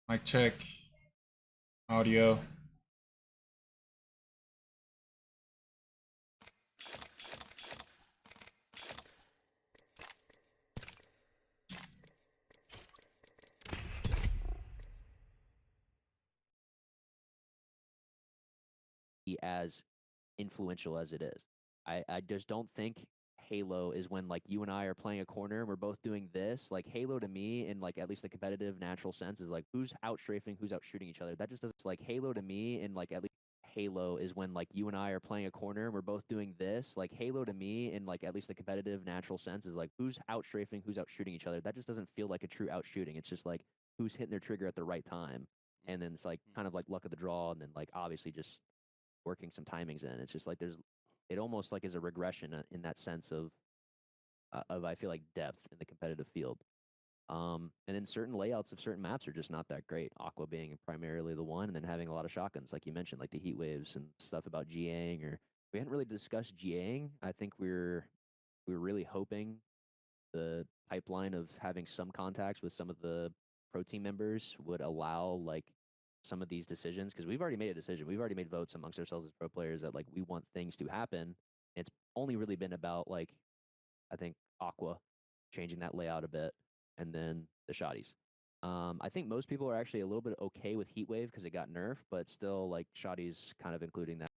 Mic check. Audio. As influential as it is. I just don't think Halo is when like you and I are playing a corner and we're both doing this. Like Halo to me, in like at least the competitive natural sense, is like who's out strafing, who's out shooting each other. That just doesn't like Halo to me, in like at least Halo is when like you and I are playing a corner and we're both doing this. Like Halo to me, in like at least the competitive natural sense, is like who's out strafing, who's out shooting each other. That just doesn't feel like a true out shooting. It's just like who's hitting their trigger at the right time. And then it's like kind of like luck of the draw, and then like obviously just working some timings in. It's just like it almost like is a regression in that sense of I feel like depth in the competitive field. And then certain layouts of certain maps are just not that great. Aqua being primarily the one, and then having a lot of shotguns, like you mentioned, like the heat waves and stuff about GAing. Or we hadn't really discussed GAing. I think we're really hoping the pipeline of having some contacts with some of the pro team members would allow like some of these decisions, because we've already made a decision. We've already made votes amongst ourselves as pro players that like we want things to happen. It's only really been about like I think Aqua changing that layout a bit, and then the shotties. I think most people are actually a little bit okay with Heatwave because it got nerfed, but still like shotties kind of including that.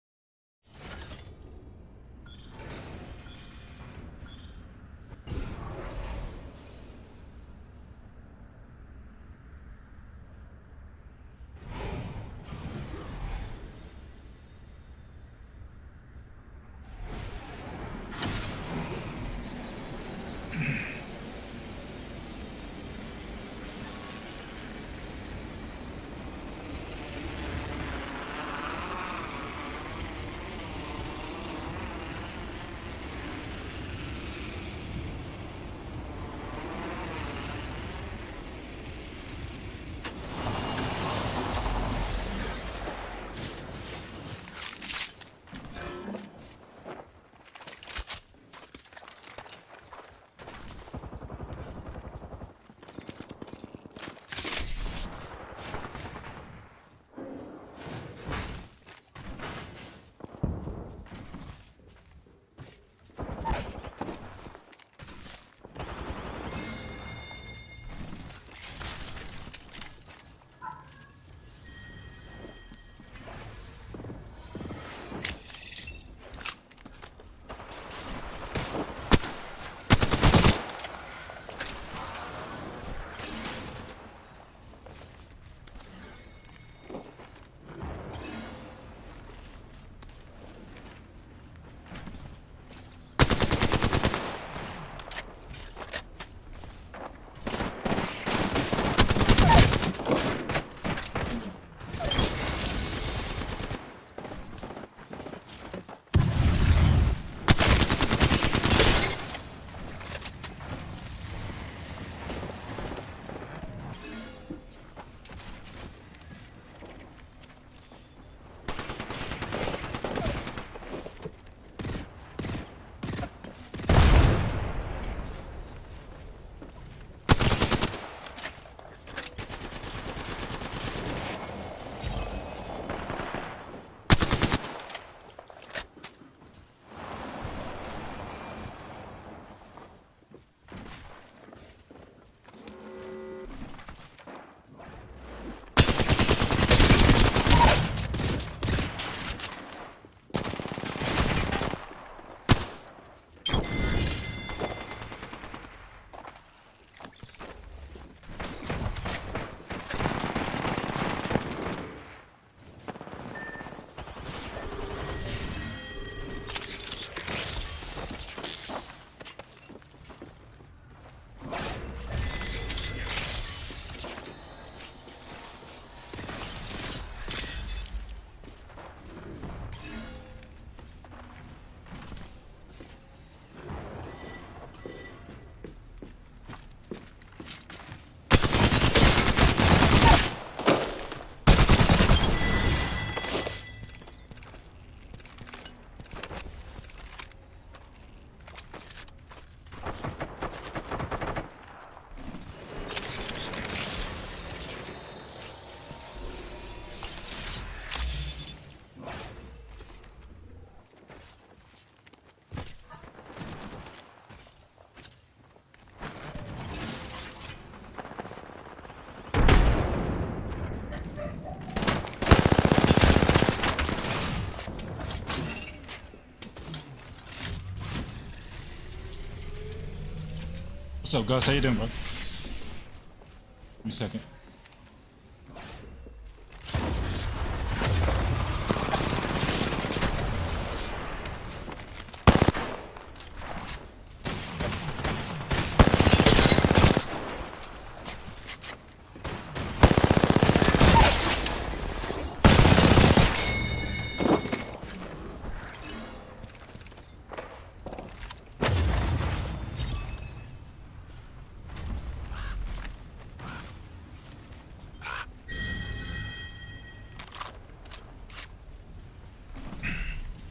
What's up, Gus? How you doing, bro? Give me a second.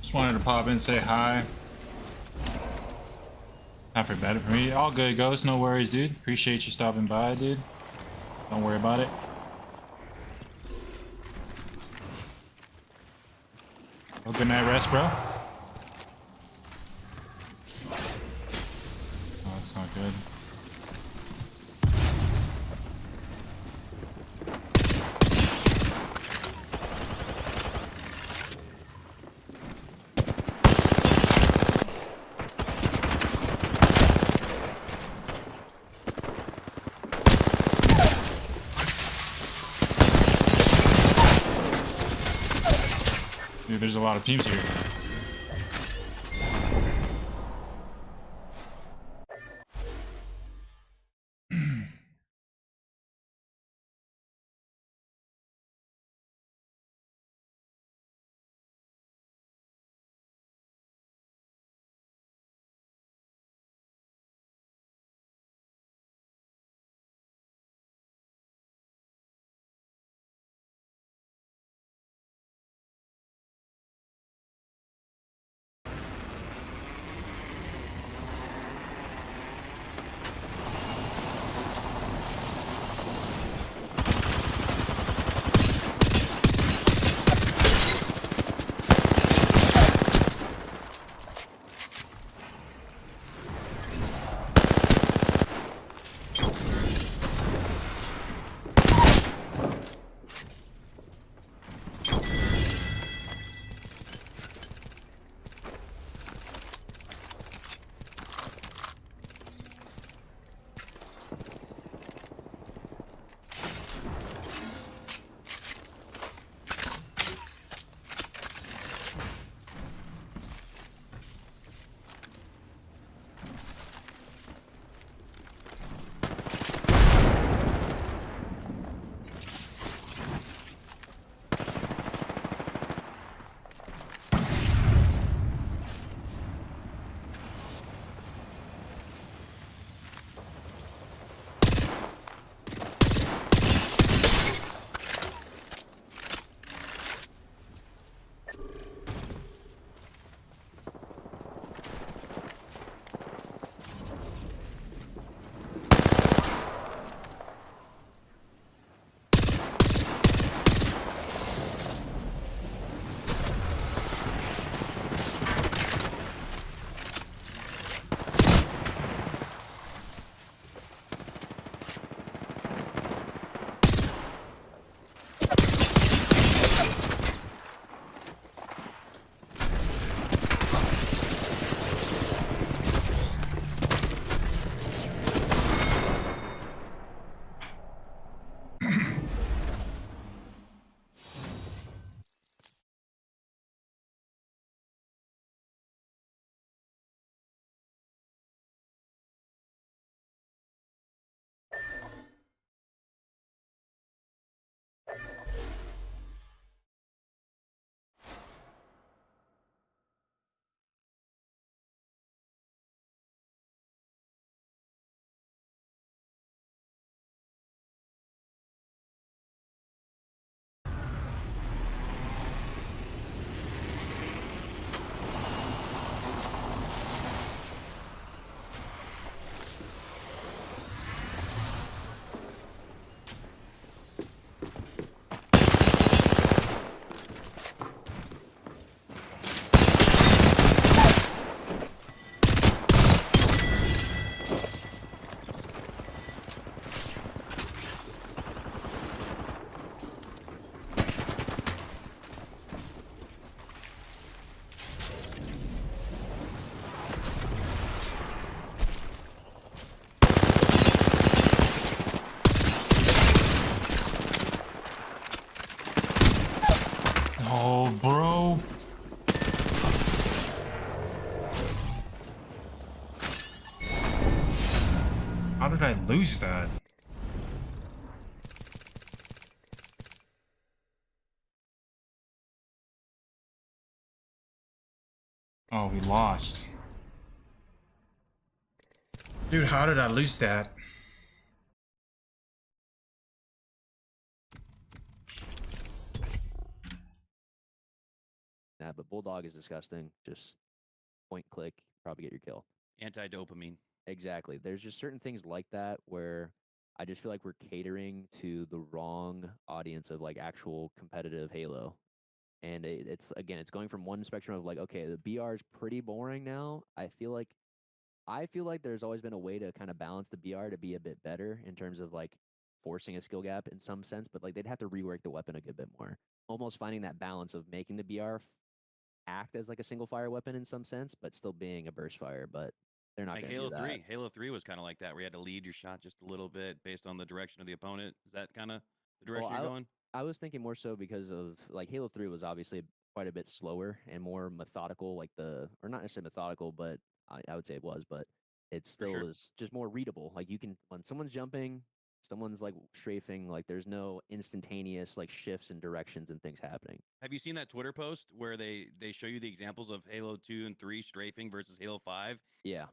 Just wanted to pop in and say hi. Not for better for me. All good, Ghost. No worries, dude. Appreciate you stopping by, dude. Don't worry about it. Well, good night rest, bro. Oh, that's not good. Dude, there's a lot of teams here. How did I lose that? Oh, we lost. Dude, how did I lose that? Nah, but Bulldog is disgusting. Just point click, probably get your kill. Anti-dopamine. Exactly. There's just certain things like that where I just feel like we're catering to the wrong audience of like actual competitive Halo. And it's again, it's going from one spectrum of like, okay, the BR is pretty boring now. I feel like there's always been a way to kind of balance the BR to be a bit better in terms of like forcing a skill gap in some sense, but like they'd have to rework the weapon a good bit more. Almost finding that balance of making the BR act as like a single fire weapon in some sense, but still being a burst fire. But they're not Like going to Halo do that. 3. Halo 3 was kind of like that, where you had to lead your shot just a little bit based on the direction of the opponent. Is that kind of the Well, direction you're going? I was thinking more so because of like Halo 3 was obviously quite a bit slower and more methodical, like or not necessarily methodical, but I would say it was, but it still sure. is just more readable. Like you can, when someone's jumping, someone's like strafing, like there's no instantaneous like shifts and directions and things happening. Have you seen that Twitter post where they show you the examples of Halo 2 and 3 strafing versus Halo 5? Yeah.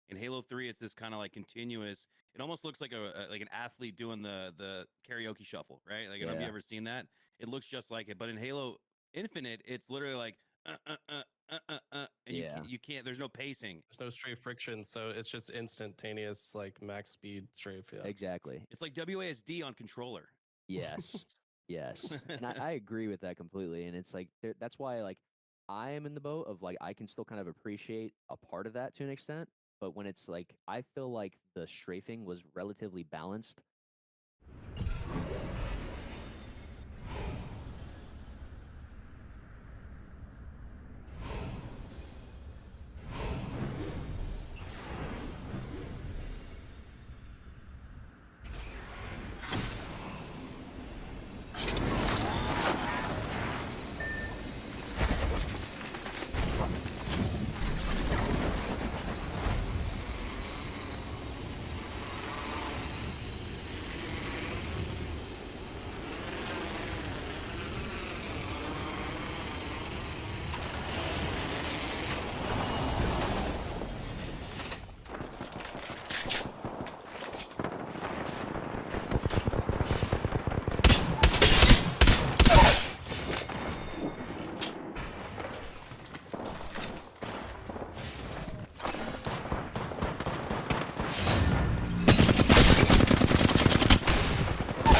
In Halo 3, it's this kind of like continuous. It almost looks like like an athlete doing the karaoke shuffle, right? Like, have you Yeah. ever seen that? It looks just like it, but in Halo Infinite, it's literally like and Yeah. you can't. There's no pacing. There's no strafe friction, so it's just instantaneous, like max speed strafe. Yeah. Exactly. It's like WASD on controller. Yes. Yes. And I agree with that completely. And it's like, that's why, like, I am in the boat of like, I can still kind of appreciate a part of that to an extent. But when it's like, I feel like the strafing was relatively balanced.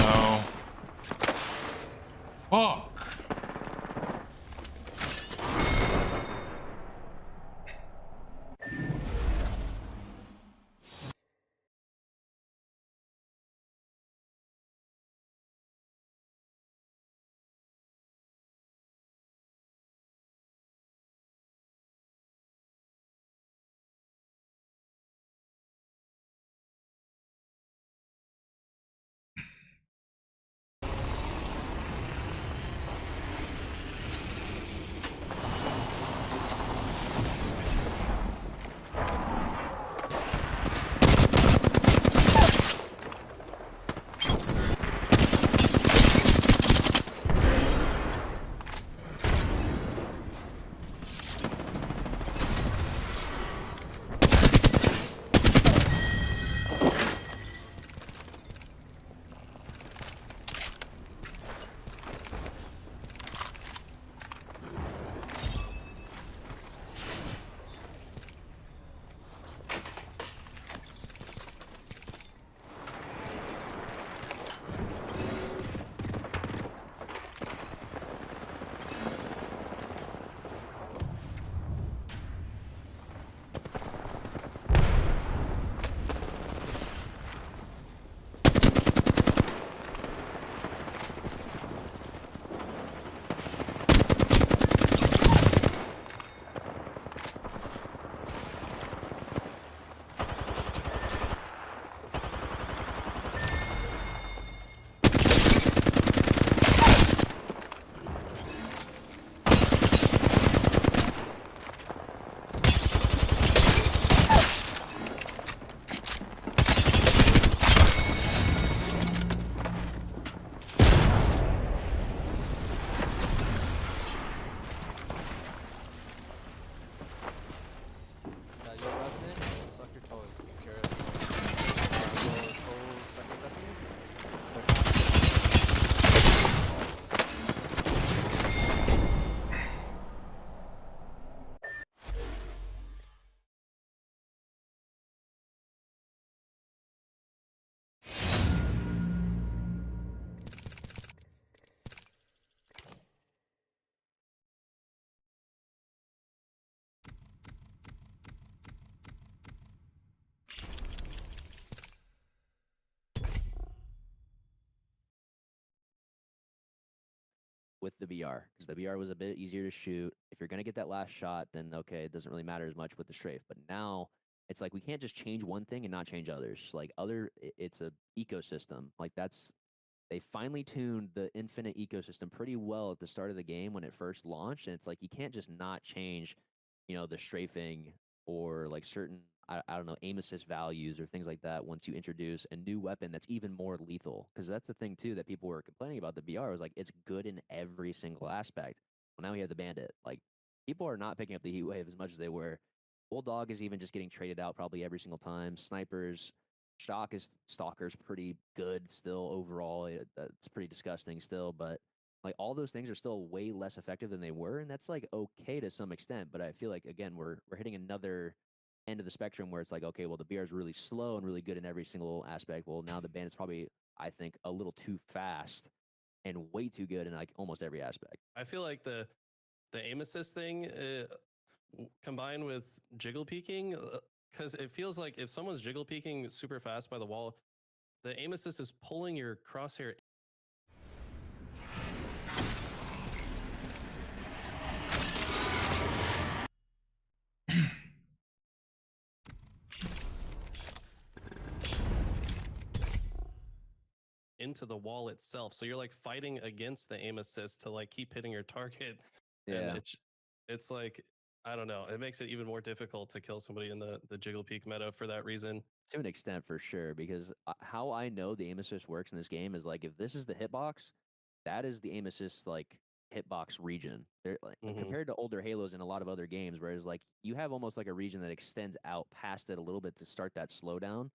No. Fuck. with the BR because the BR was a bit easier to shoot. If you're gonna get that last shot, then okay, it doesn't really matter as much with the strafe. But now it's like we can't just change one thing and not change others. Like it's a ecosystem. Like they finally tuned the infinite ecosystem pretty well at the start of the game when it first launched, and it's like you can't just not change, the strafing or like certain I don't know aim assist values or things like that once you introduce a new weapon that's even more lethal. Because that's the thing too that people were complaining about the BR was like it's good in every single aspect. Well, now we have the Bandit. Like people are not picking up the Heat Wave as much as they were. Bulldog is even just getting traded out probably every single time. Snipers, Stalker's pretty good still overall. It's pretty disgusting still, but like all those things are still way less effective than they were, and that's like okay to some extent. But I feel like again we're hitting another end of the spectrum where it's like okay, well the BR is really slow and really good in every single aspect. Well now the Bandit's probably I think a little too fast and way too good in like almost every aspect. I feel like the aim assist thing combined with jiggle peeking, because it feels like if someone's jiggle peeking super fast by the wall, the aim assist is pulling your crosshair into the wall itself. So you're like fighting against the aim assist to like keep hitting your target. Yeah. And it's like, I don't know. It makes it even more difficult to kill somebody in the jiggle peek meta for that reason. To an extent, for sure, because how I know the aim assist works in this game is like if this is the hitbox, that is the aim assist like hitbox region. They're like compared to older Halos in a lot of other games, whereas like you have almost like a region that extends out past it a little bit to start that slowdown,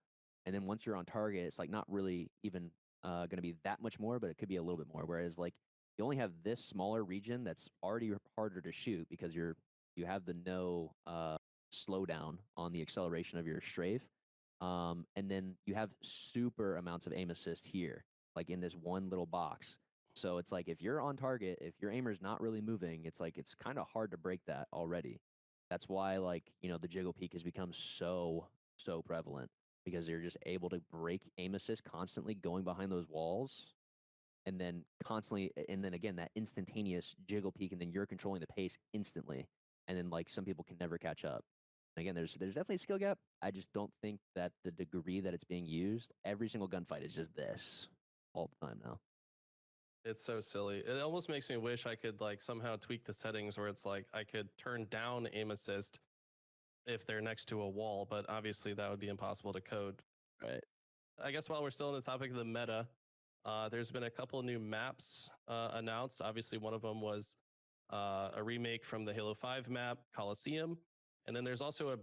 and then once you're on target, it's like not really even going to be that much more, but it could be a little bit more. Whereas like you only have this smaller region that's already harder to shoot because you have the no slowdown on the acceleration of your strafe. And then you have super amounts of aim assist here, like in this one little box. So it's like if you're on target, if your aimer's not really moving, it's like it's kind of hard to break that already. That's why like, the jiggle peek has become so prevalent because you're just able to break aim assist constantly going behind those walls and then constantly and then again that instantaneous jiggle peek and then you're controlling the pace instantly. And then like some people can never catch up. Again, there's definitely a skill gap. I just don't think that the degree that it's being used, every single gunfight is just this all the time now. It's so silly. It almost makes me wish I could like somehow tweak the settings where it's like I could turn down aim assist if they're next to a wall, but obviously that would be impossible to code. Right. I guess while we're still on the topic of the meta, there's been a couple of new maps announced. Obviously, one of them was a remake from the Halo 5 map, Coliseum. And then there's also a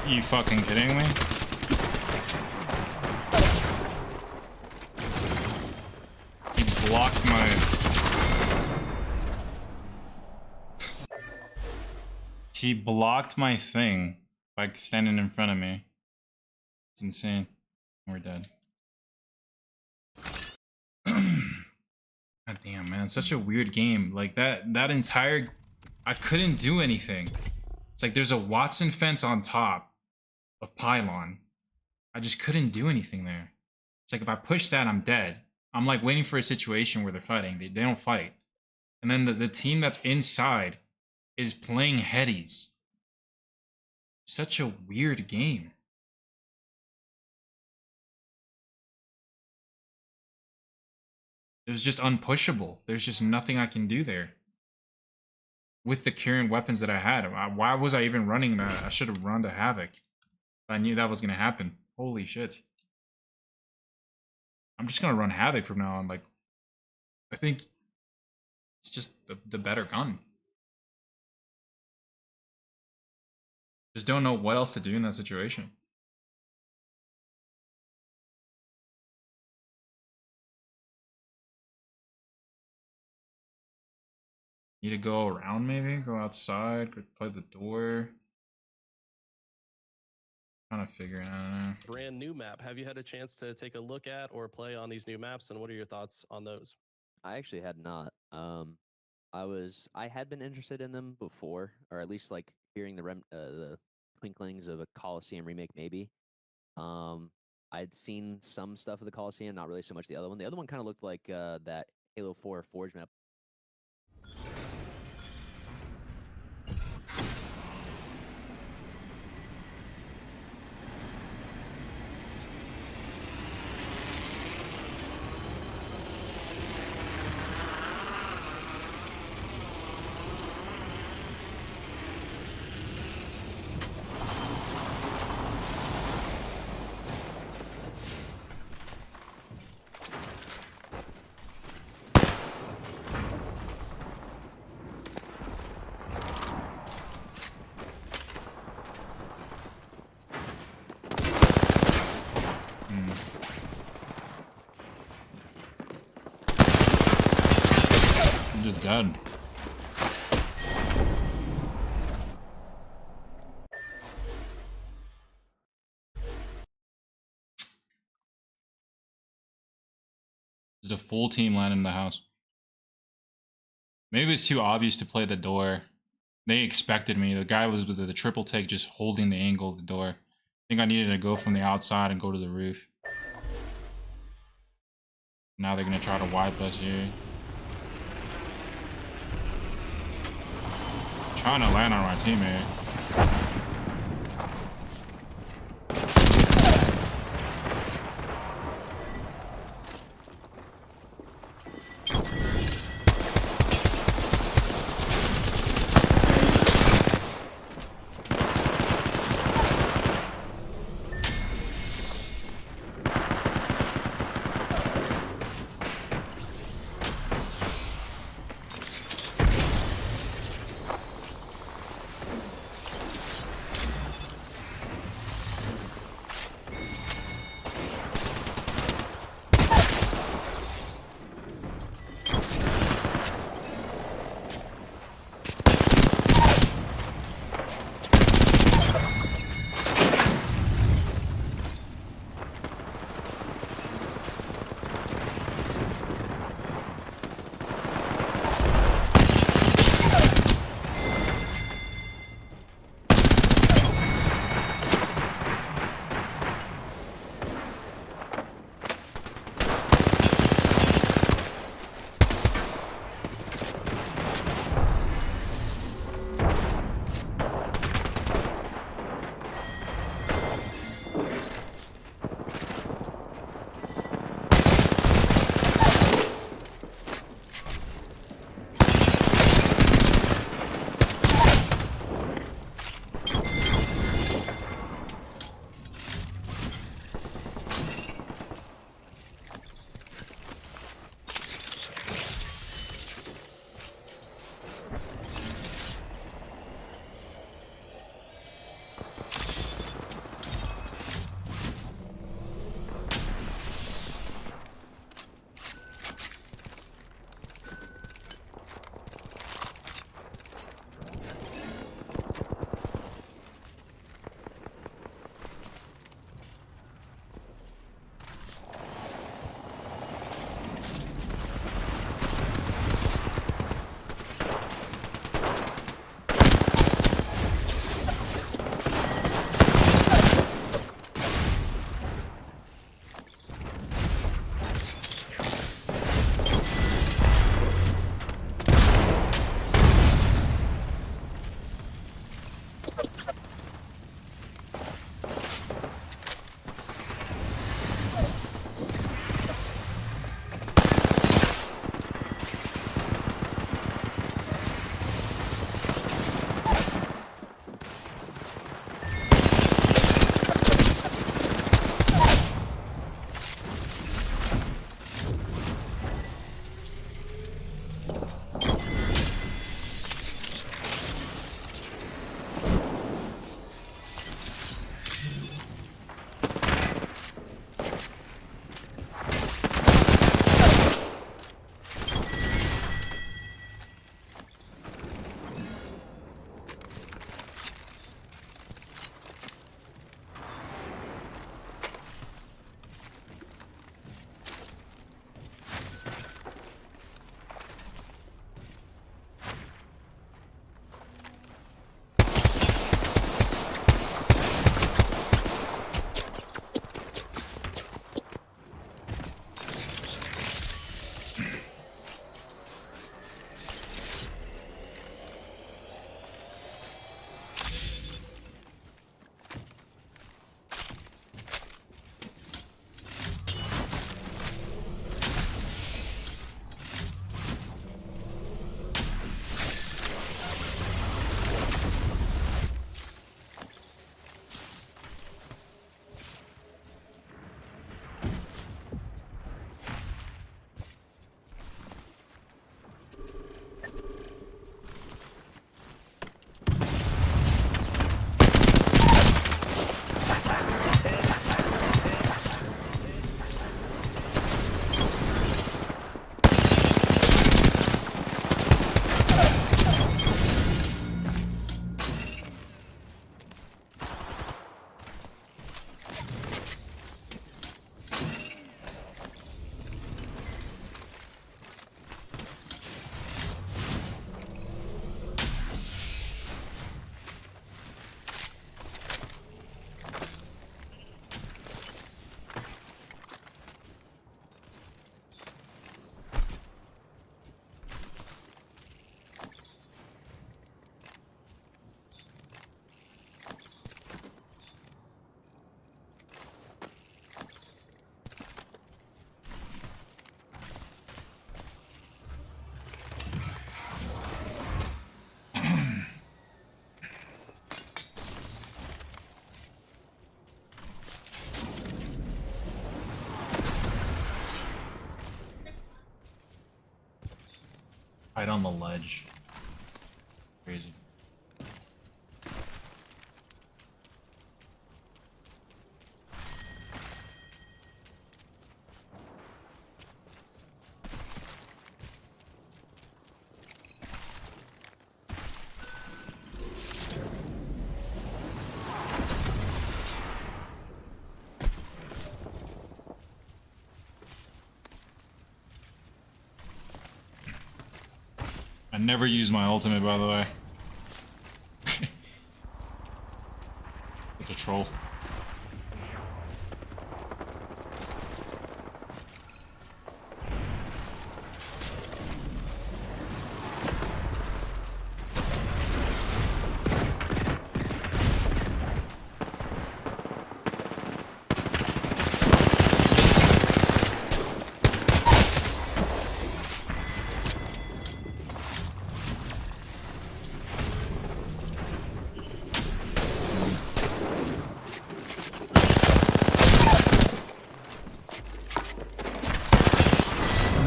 You fucking kidding me? He blocked my... He blocked my thing by standing in front of me. It's insane. We're dead. God damn, man. Such a weird game. Like, that entire... I couldn't do anything. It's like there's a Watson fence on top of pylon. I just couldn't do anything there. It's like if I push that, I'm dead. I'm like waiting for a situation where they're fighting. They don't fight. And then the team that's inside is playing headies. Such a weird game. It was just unpushable. There's just nothing I can do there. With the current weapons that I had. Why was I even running that? I should have run to Havoc. I knew that was going to happen. Holy shit. I'm just going to run Havoc from now on. Like, I think it's just the better gun. Just don't know what else to do in that situation. Need to go around maybe? Go outside, go play the door. Trying to figure it out. I don't know. Brand new map. Have you had a chance to take a look at or play on these new maps, and what are your thoughts on those? I actually had not. I had been interested in them before, or at least like hearing the twinklings of a Coliseum remake, maybe. I'd seen some stuff of the Coliseum, not really so much the other one. The other one kind of looked like that Halo 4 Forge map. I'm just dead. There's a full team landing in the house. Maybe it's too obvious to play the door. They expected me. The guy was with the triple take just holding the angle of the door. I think I needed to go from the outside and go to the roof. Now they're going to try to wipe us here. Trying to land on my teammate. Right on the ledge. Crazy. I never use my ultimate, by the way. Such a troll.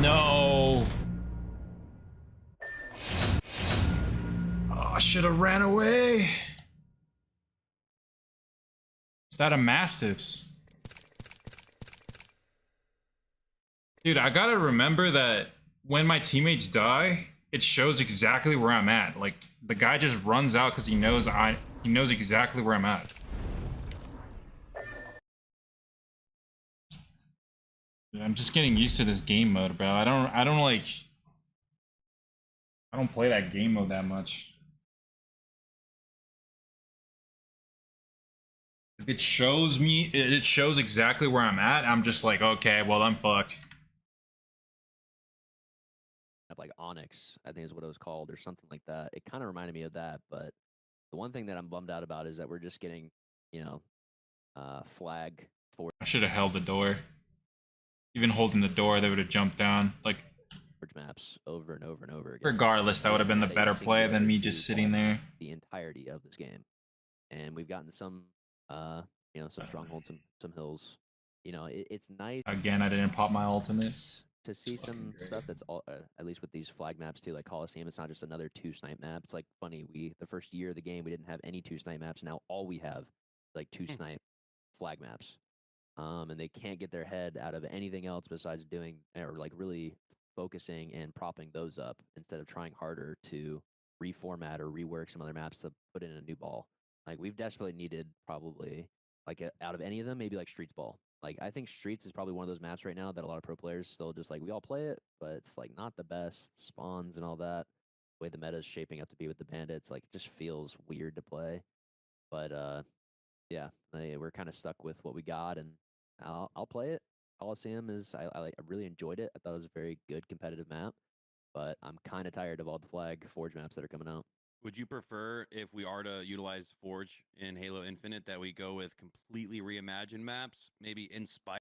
No. Oh, I should have ran away. Is that a Mastiffs? Dude, I gotta remember that when my teammates die, it shows exactly where I'm at. Like, the guy just runs out because he knows exactly where I'm at. Yeah, I'm just getting used to this game mode, bro. I don't play that game mode that much. If it shows exactly where I'm at, I'm just like, okay, well, I'm fucked. Like Onyx, I think is what it was called, or something like that. It kind of reminded me of that, but the one thing that I'm bummed out about is that we're just getting, you know, flag forge I should have held the door. Even holding the door, they would have jumped down. Like, maps over and over and over again. regardless, that We would have been the haven't had a better play than singular me just dupe sitting there. the entirety of this game, and we've gotten some, you know, some strongholds, some hills. You know, it's nice Again, I didn't pop my ultimate. to see fucking some great. stuff that's all, at least with these flag maps too, like Coliseum. It's not just another 2-snipe map. It's like funny. The first year of the game, we didn't have any 2-snipe maps. Now all we have like 2-snipe flag maps. And they can't get their head out of anything else besides doing, or like really focusing and propping those up instead of trying harder to reformat or rework some other maps to put in a new ball. Like, we've desperately needed probably, like, out of any of them, maybe like Streets Ball. Like, I think Streets is probably one of those maps right now that a lot of pro players still just like, we all play it, but it's like not the best spawns and all that. The way the meta is shaping up to be with the bandits, like, it just feels weird to play. But yeah, we're kind of stuck with what we got, and I'll play it. Coliseum is I really enjoyed it. I thought it was a very good competitive map, but I'm kind of tired of all the flag forge maps that are coming out. Would you prefer, if we are to utilize Forge in Halo Infinite, that we go with completely reimagined maps, maybe inspired?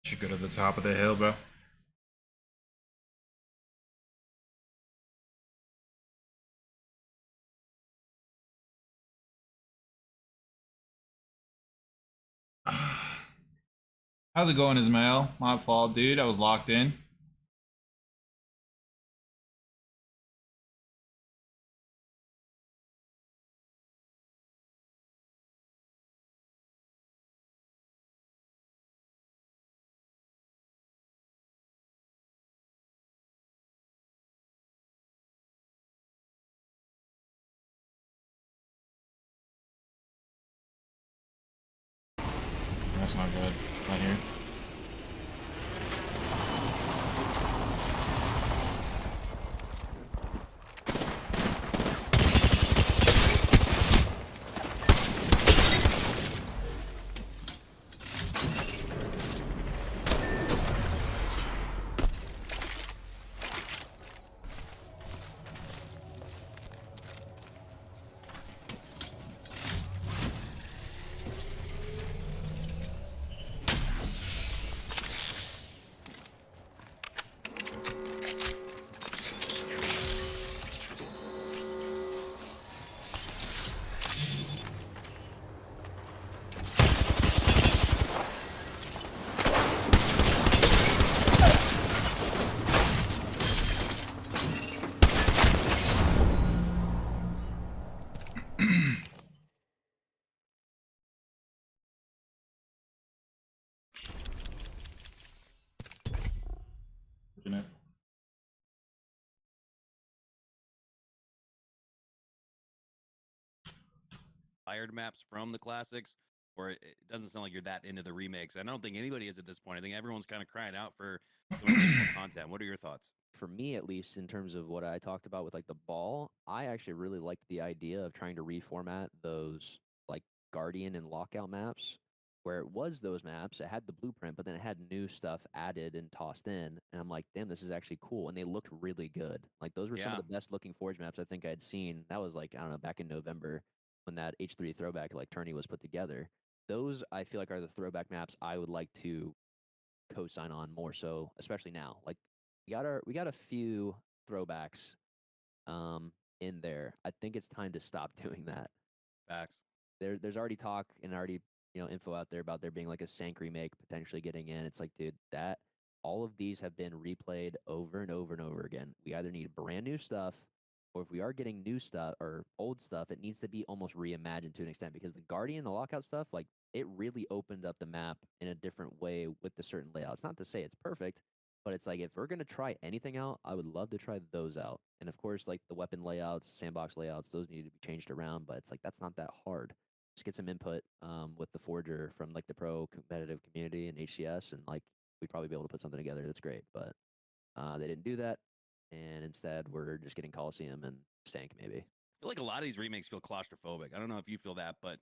Should go to the top of the hill, bro. How's it going, Ismail? My fault, dude. I was locked in. That's not good. Not here. Fortunate. Fired maps from the classics, or it doesn't sound like you're that into the remakes. I don't think anybody is at this point. I think everyone's kind of crying out for some original content. What are your thoughts? For me, at least, in terms of what I talked about with like the ball, I actually really liked the idea of trying to reformat those like Guardian and Lockout maps, where it was those maps. It had the blueprint, but then it had new stuff added and tossed in. And I'm like, damn, this is actually cool. And they looked really good. Like those were some of Yeah. the best looking Forge maps I think I had seen. That was like, I don't know, back in November when that H3 throwback like tourney was put together. Those I feel like are the throwback maps I would like to co-sign on more so, especially now. Like we got a few throwbacks in there. I think it's time to stop doing that. Facts. There's already talk and already, you know, info out there about there being like a Sank remake potentially getting in. It's like, dude, that all of these have been replayed over and over and over again. We either need brand new stuff, or if we are getting new stuff or old stuff, it needs to be almost reimagined to an extent because the Guardian, the Lockout stuff, like it really opened up the map in a different way with the certain layouts. Not to say it's perfect, but it's like if we're gonna try anything out, I would love to try those out. And of course, like the weapon layouts, sandbox layouts, those need to be changed around. But it's like that's not that hard. Just get some input with the forger from like the pro competitive community and HCS, and like we'd probably be able to put something together that's great. But they didn't do that, and instead we're just getting Coliseum and Stank maybe. I feel like a lot of these remakes feel claustrophobic. I don't know if you feel that, but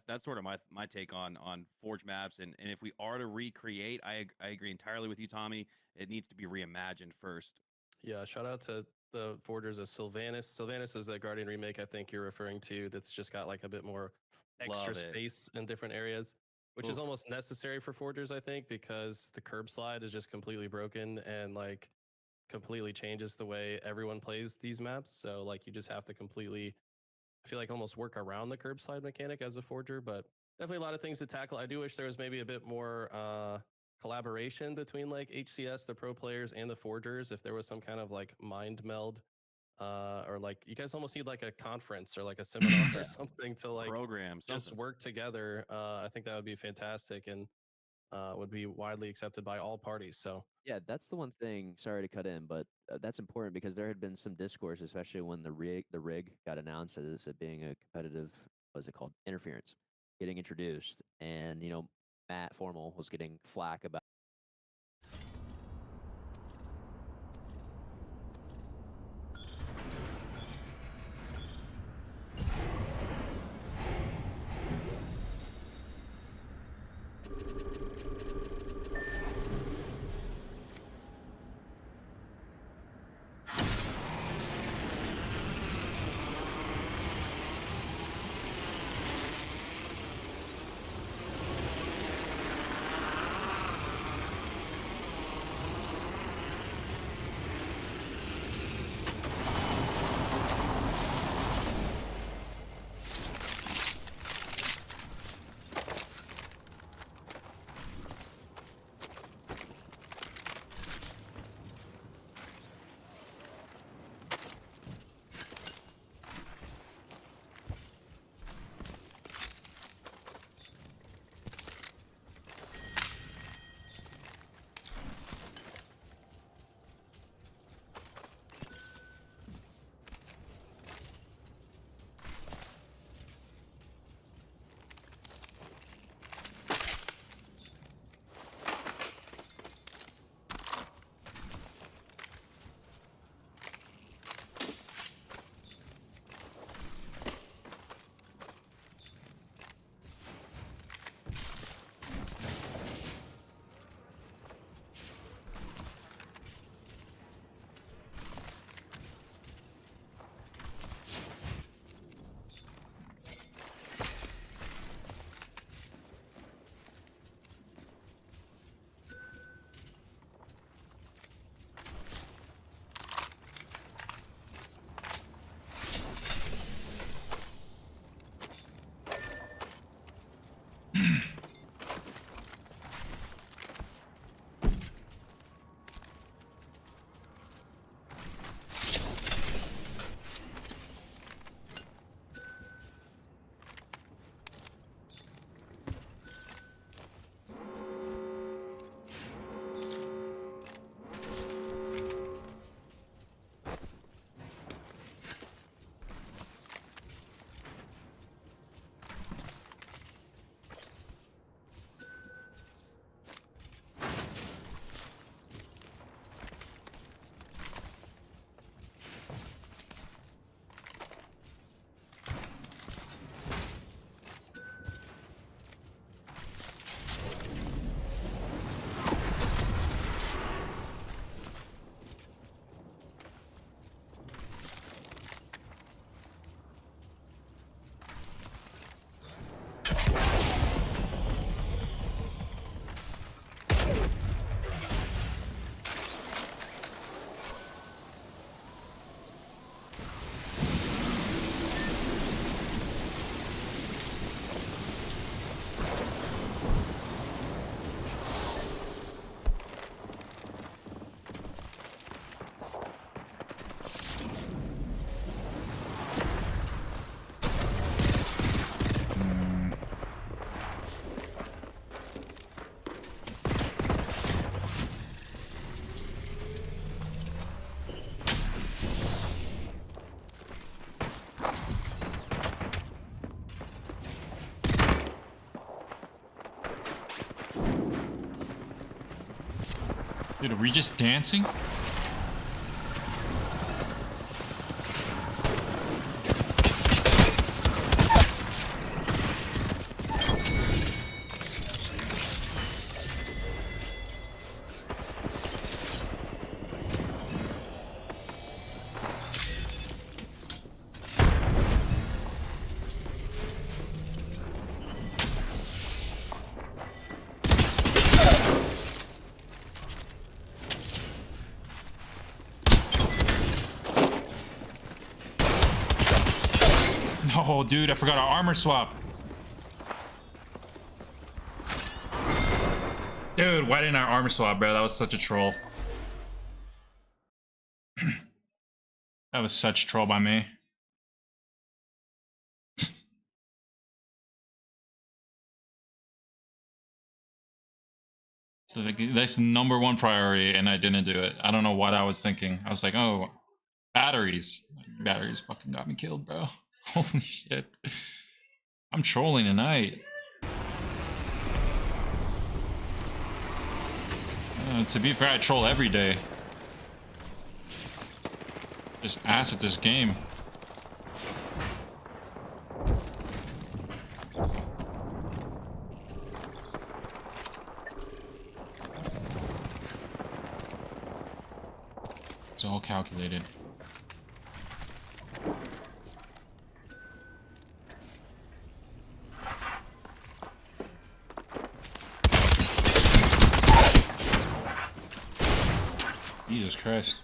that's sort of my take on Forge maps. And if we are to recreate, I agree entirely with you, Tommy. It needs to be reimagined first. Yeah, shout out to the forgers of Sylvanas. Sylvanas is the Guardian remake I think you're referring to that's just got like a bit more extra Love it. space in different areas, which is Oof. almost necessary for forgers, I think, because the curb slide is just completely broken and like completely changes the way everyone plays these maps. So like you just have to completely, I feel like almost work around the curb slide mechanic as a forger, but definitely a lot of things to tackle. I do wish there was maybe a bit more collaboration between like HCS, the pro players, and the forgers. If there was some kind of like mind meld, or like you guys almost need like a conference or like a seminar or something to like Program just something. work together. I think that would be fantastic and would be widely accepted by all parties. So Yeah, that's the one thing. Sorry to cut in, but that's important because there had been some discourse, especially when the rig got announced as it being a competitive, what is it called, interference, getting introduced, and you know Matt Formal was getting flack about. Dude, are we just dancing? Oh, dude, I forgot our armor swap. Dude, why didn't I armor swap, bro? That was such a troll. That was such troll by me. So that's the #1 priority, and I didn't do it. I don't know what I was thinking. I was like, oh, batteries. Batteries fucking got me killed, bro. Holy shit. I'm trolling tonight. To be fair, I troll every day. Just ass at this game. It's all calculated. Jesus Christ.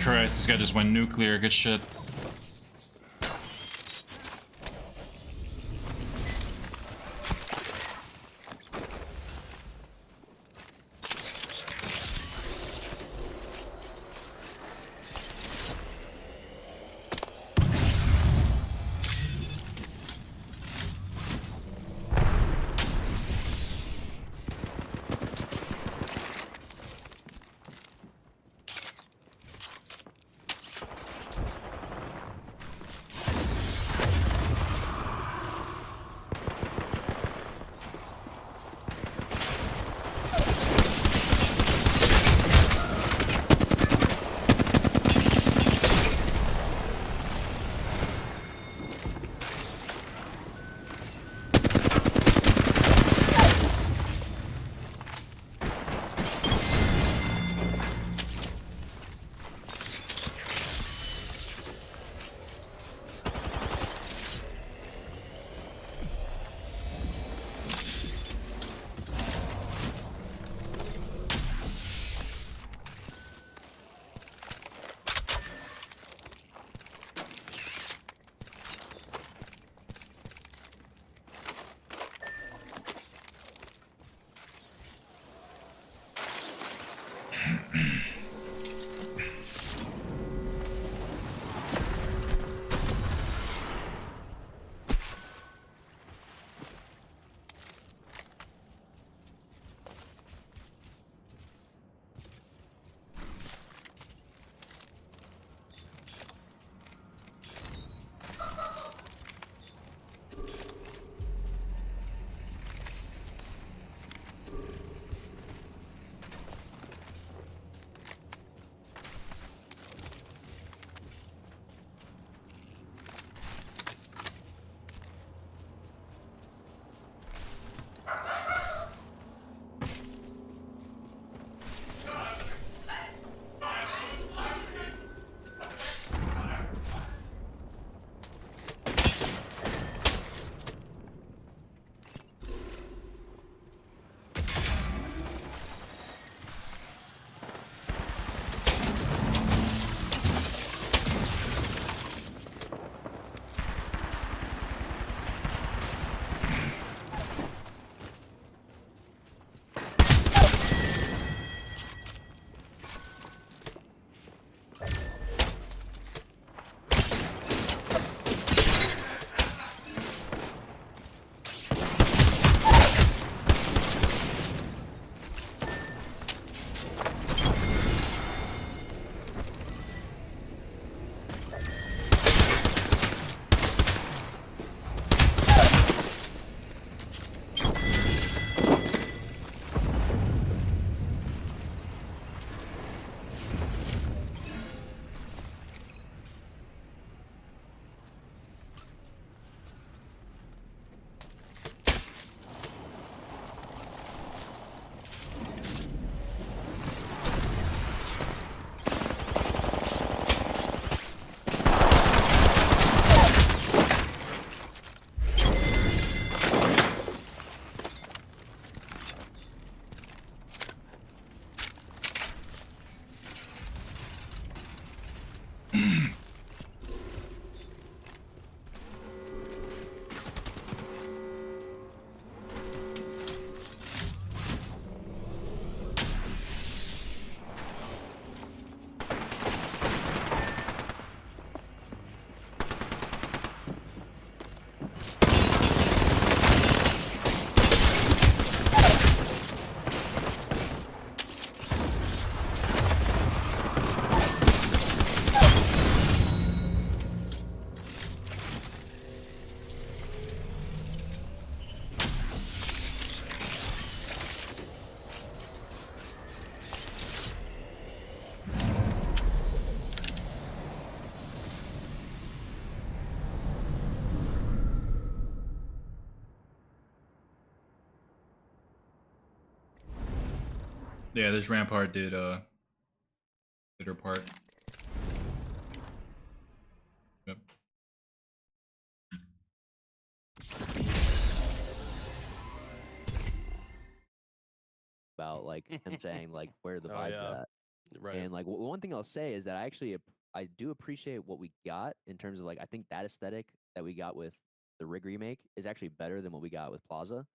Christ, this guy just went nuclear. Good shit. Yeah, this Rampart did her part. Yep. About like him saying like where are the Oh, vibes yeah. at. Right. And like one thing I'll say is that I do appreciate what we got in terms of like I think that aesthetic that we got with the Rig remake is actually better than what we got with Plaza.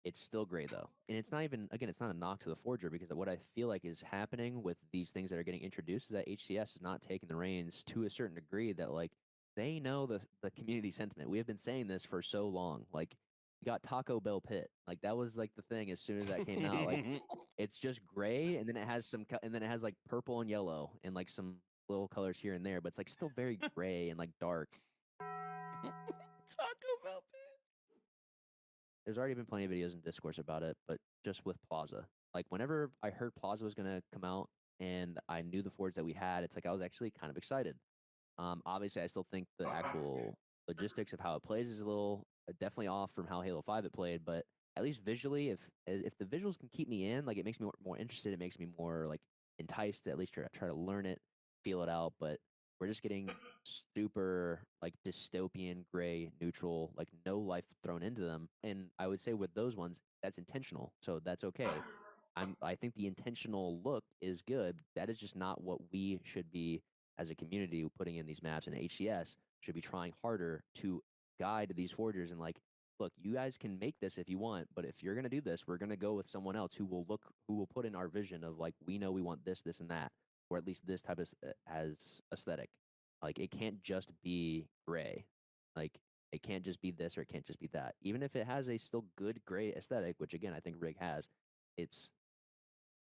It's still gray though, and it's not even again, it's not a knock to the Forger because what I feel like is happening with these things that are getting introduced is that HCS is not taking the reins to a certain degree that like they know the community sentiment. We have been saying this for so long. Like we got Taco Bell Pit, like that was like the thing as soon as that came out. Like it's just gray, and then it has and then it has like purple and yellow and like some little colors here and there, but it's like still very gray and like dark. Taco Bell. There's already been plenty of videos and discourse about it, but just with Plaza. Like whenever I heard Plaza was gonna come out and I knew the Fords that we had, it's like I was actually kind of excited. Obviously, I still think the actual logistics of how it plays is a little definitely off from how Halo 5 it played, but at least visually, if the visuals can keep me in, like it makes me more interested, it makes me more like enticed to at least try to learn it, feel it out. But we're just getting super like dystopian, gray, neutral, like no life thrown into them. And I would say with those ones, that's intentional, so that's okay. I think the intentional look is good. That is just not what we should be as a community putting in these maps, and HCS should be trying harder to guide these forgers and like, look, you guys can make this if you want, but if you're gonna do this, we're gonna go with someone else who will put in our vision of like, we know we want this and that, or at least this type of as aesthetic. Like it can't just be gray. Like it can't just be this or it can't just be that. Even if it has a still good gray aesthetic, which again I think Rig has, it's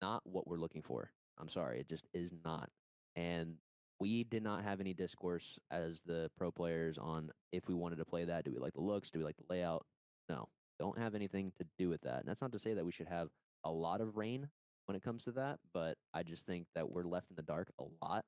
not what we're looking for. I'm sorry, it just is not. And we did not have any discourse as the pro players on if we wanted to play that. Do we like the looks? Do we like the layout? No, don't have anything to do with that. And that's not to say that we should have a lot of rain when it comes to that, but I just think that we're left in the dark a lot.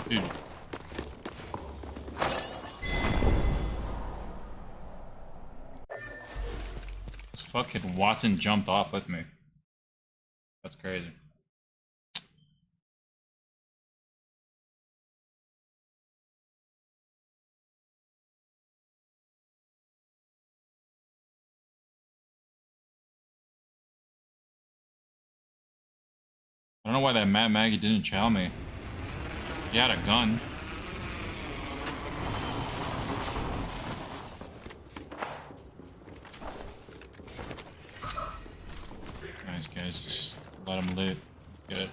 Dude. This fucking Watson jumped off with me. That's crazy. I don't know why that Matt Maggie didn't chow me. He had a gun. Nice guys, just let him loot. Get it.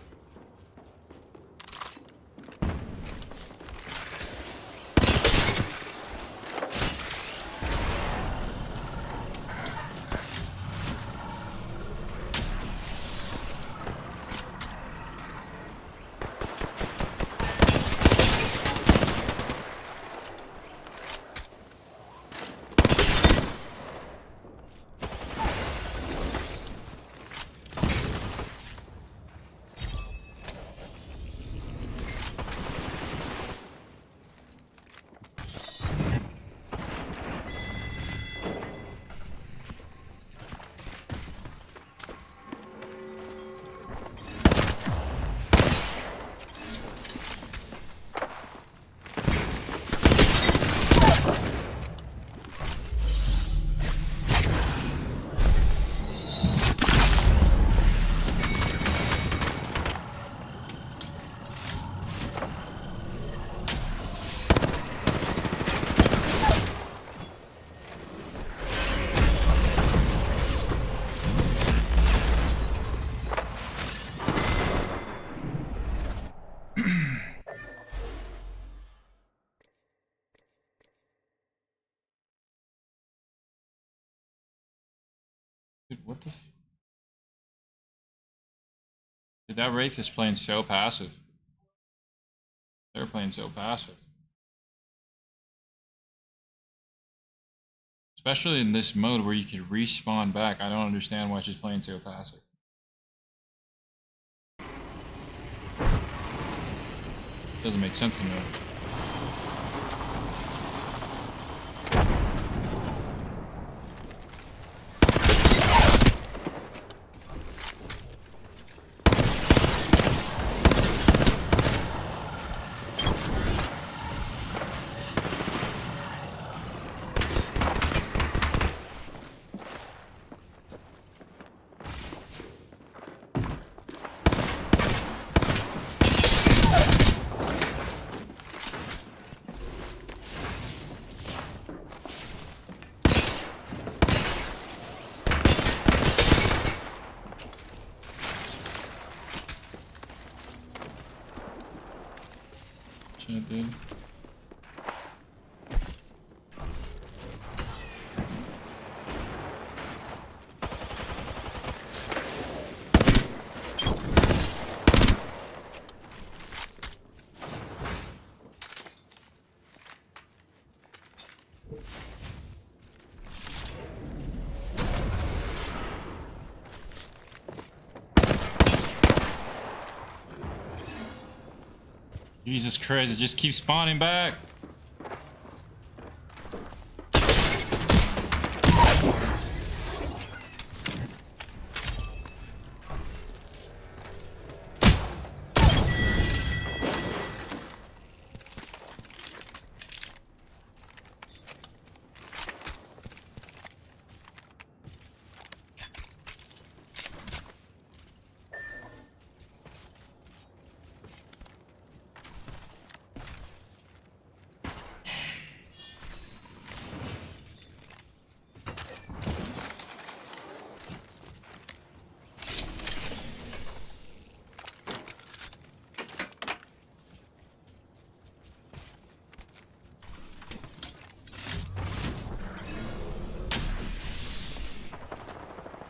Dude, what the Dude, that Wraith is playing so passive. They're playing so passive. Especially in this mode where you can respawn back. I don't understand why she's playing so passive. Doesn't make sense to me. Shit, dude. Jesus Christ, it just keeps spawning back.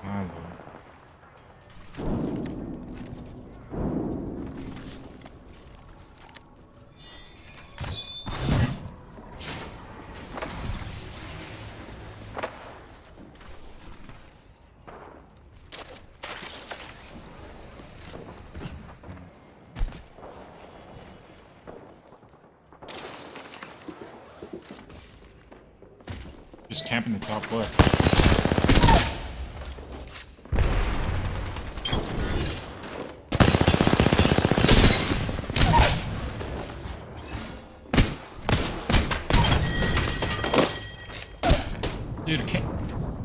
My lord. Just camping the top left. Dude,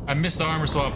I missed the armor swap.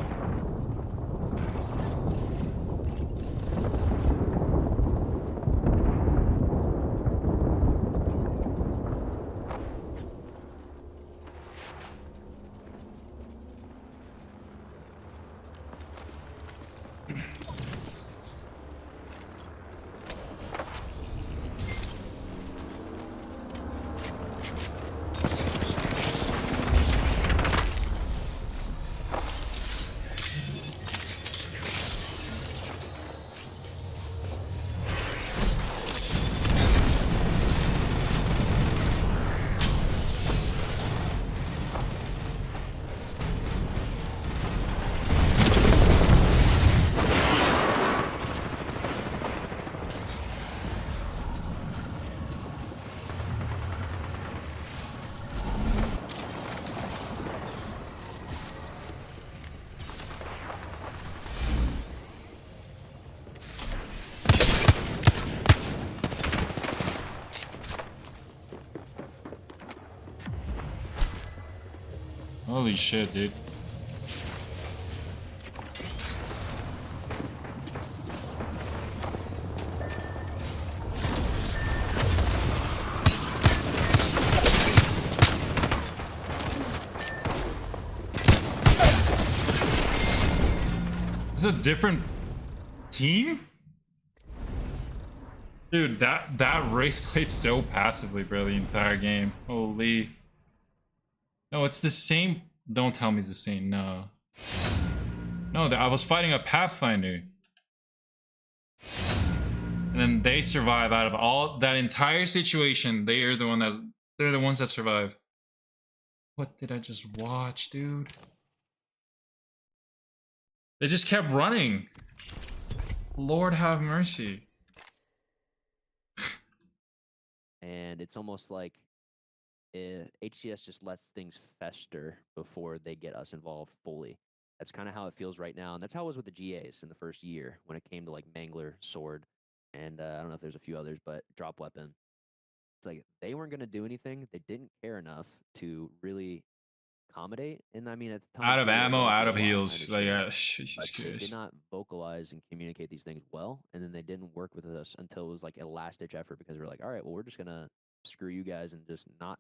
Holy shit, dude. Is it a different team? Dude, that Wraith played so passively, bro, the entire game. Holy. No, it's the same. Don't tell me it's the same. No. No, I was fighting a Pathfinder. And then they survive out of all that entire situation. They're the ones that survive. What did I just watch, dude? They just kept running. Lord have mercy. And it's almost like HCS just lets things fester before they get us involved fully. That's kind of how it feels right now, and that's how it was with the GAs in the first year when it came to like Mangler, Sword, and I don't know if there's a few others, but Drop Weapon. It's like they weren't going to do anything. They didn't care enough to really accommodate. And I mean, at the time, Out of GA, they ammo, did out a of lot, I heals. Like, understand. Jesus But they did Christ. not vocalize and communicate these things well, and then they didn't work with us until it was like a last-ditch effort because we're like, all right, well, we're just gonna screw you guys and just not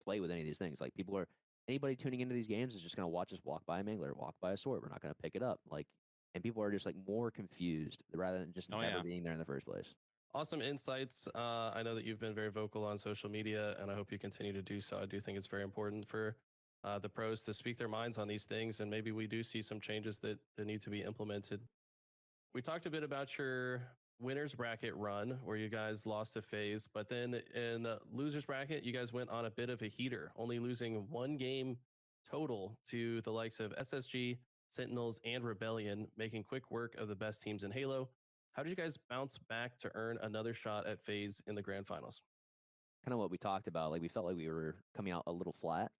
play with any of these things. Like anybody tuning into these games is just gonna watch us walk by a Mangler, walk by a Sword. We're not gonna pick it up. Like, and people are just like more confused rather than just Oh, never yeah. being there in the first place. Awesome insights. I know that you've been very vocal on social media, and I hope you continue to do so. I do think it's very important for the pros to speak their minds on these things, and maybe we do see some changes that need to be implemented. We talked a bit about your winners bracket run where you guys lost a phase, but then in the losers bracket, you guys went on a bit of a heater, only losing one game total to the likes of SSG, Sentinels, and Rebellion, making quick work of the best teams in Halo. How did you guys bounce back to earn another shot at phase in the grand finals? Kind of what we talked about. Like we felt like we were coming out a little flat,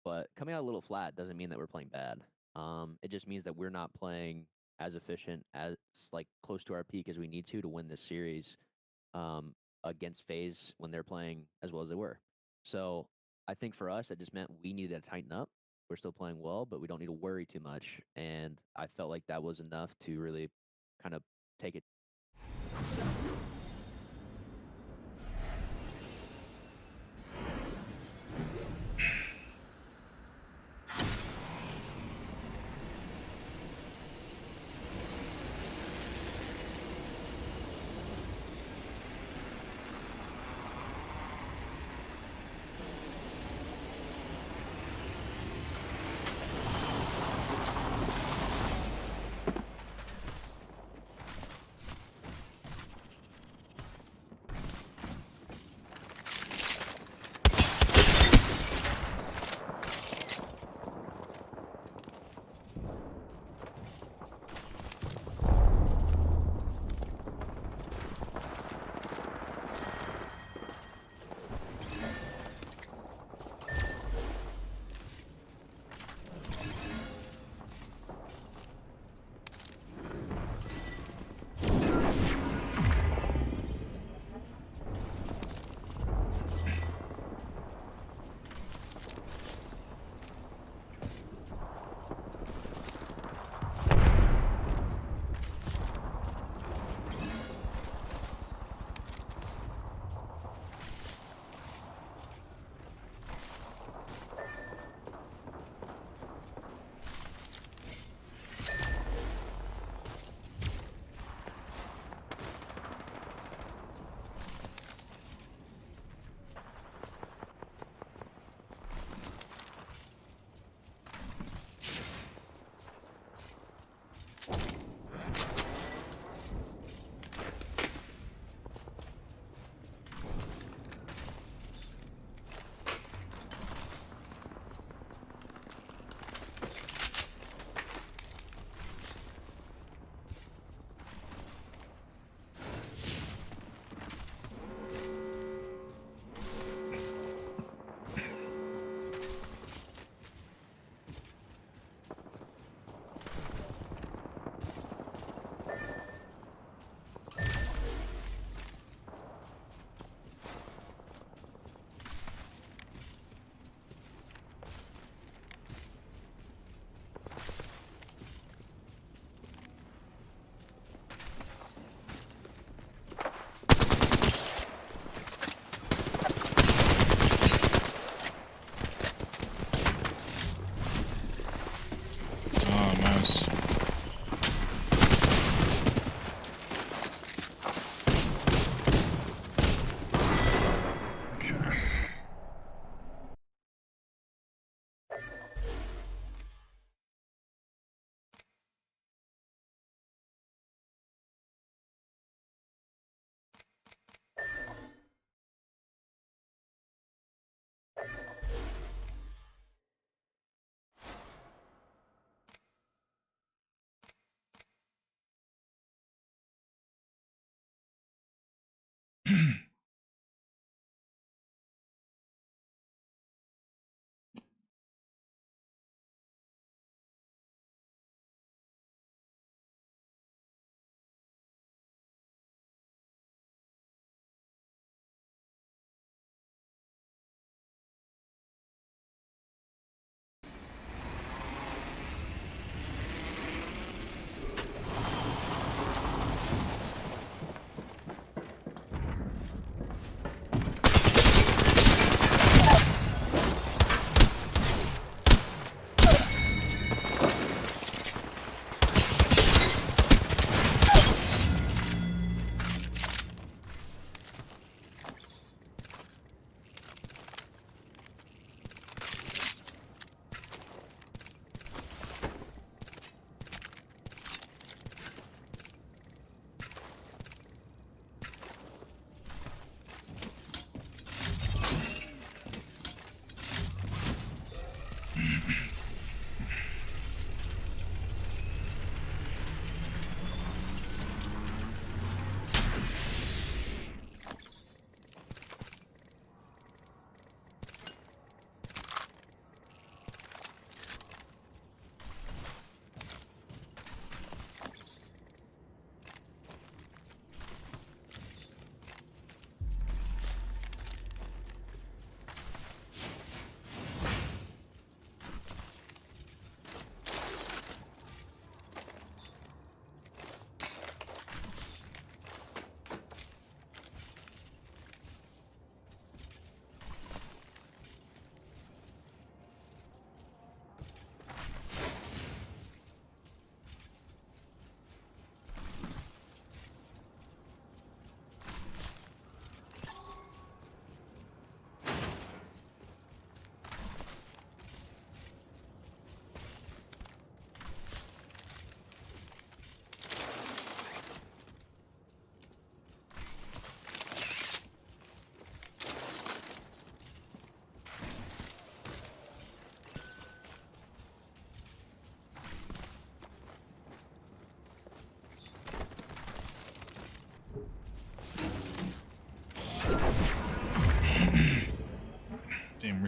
but coming out a little flat doesn't mean that we're playing bad. It just means that we're not playing as efficient, as like close to our peak as we need to win this series against FaZe when they're playing as well as they were. So I think for us, it just meant we needed to tighten up. We're still playing well, but we don't need to worry too much. And I felt like that was enough to really kind of take it.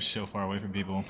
so far away from people.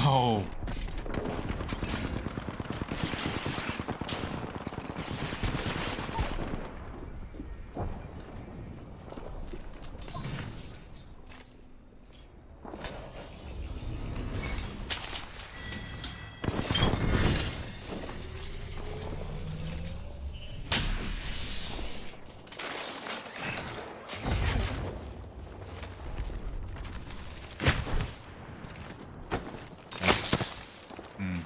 No. Hmm.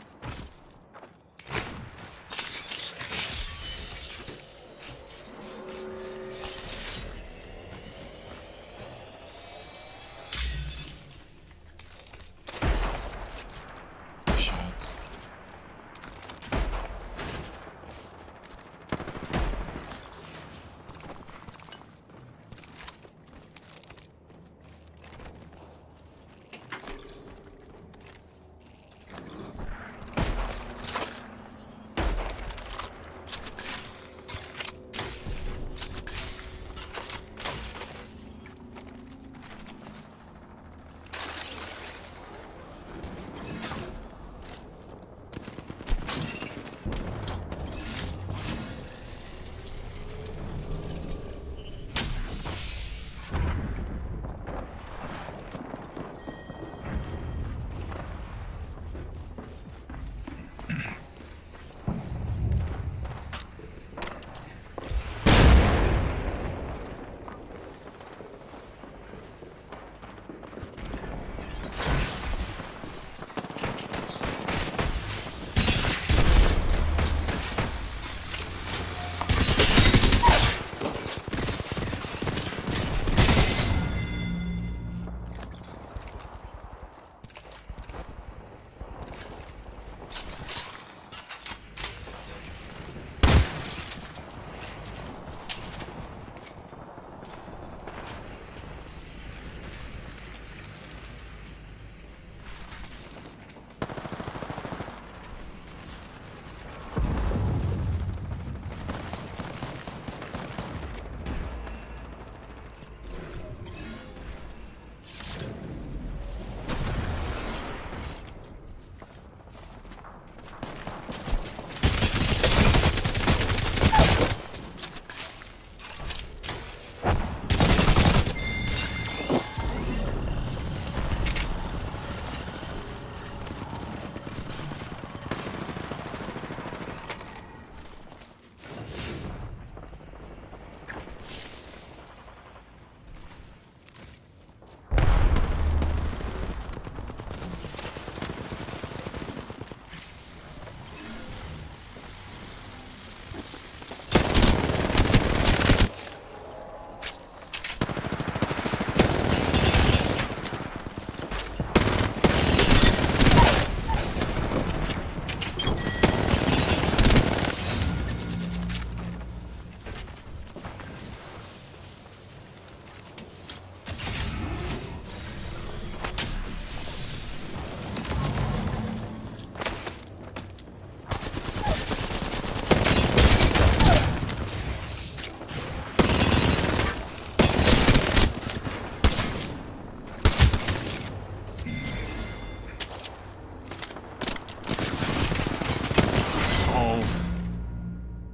Shit.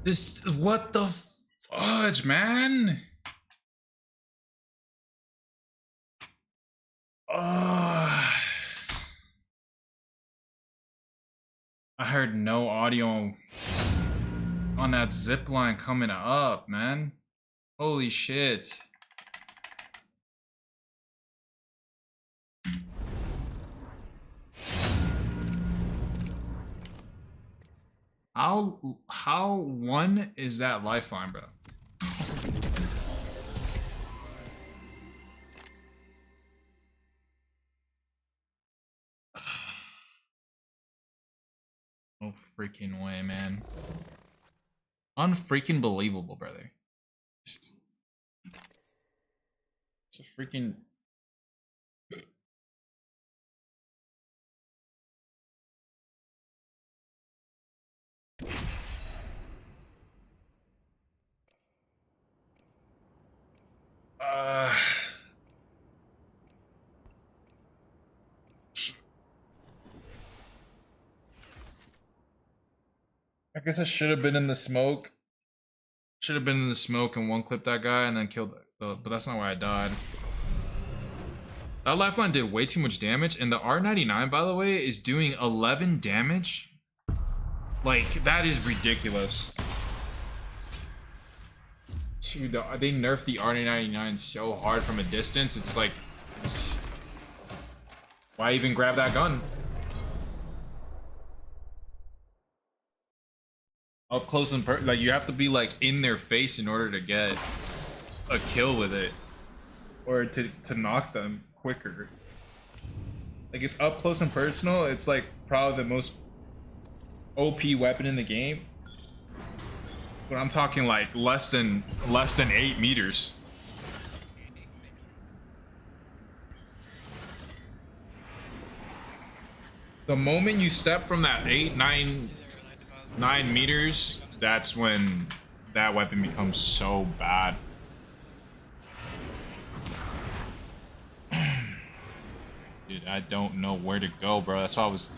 This, what the fudge, man? I heard no audio on that zip line coming up, man. Holy shit. How one is that lifeline, bro? No freaking way, man. Unfreaking believable, brother. Just a freaking. Uh, I guess I should have been in the smoke. Should have been in the smoke and one clip that guy and then killed. But that's not why I died. That lifeline did way too much damage, and the R99, by the way, is doing 11 damage. Like, that is ridiculous. Dude, they nerfed the R99 so hard from a distance. It's like, why even grab that gun? Up close and like you have to be like in their face in order to get a kill with it, or to knock them quicker. Like it's up close and personal. It's like probably the most OP weapon in the game. But I'm talking like less than 8 meters. The moment you step from that 9 meters, that's when that weapon becomes so bad. Dude, I don't know where to go, bro. That's why I was...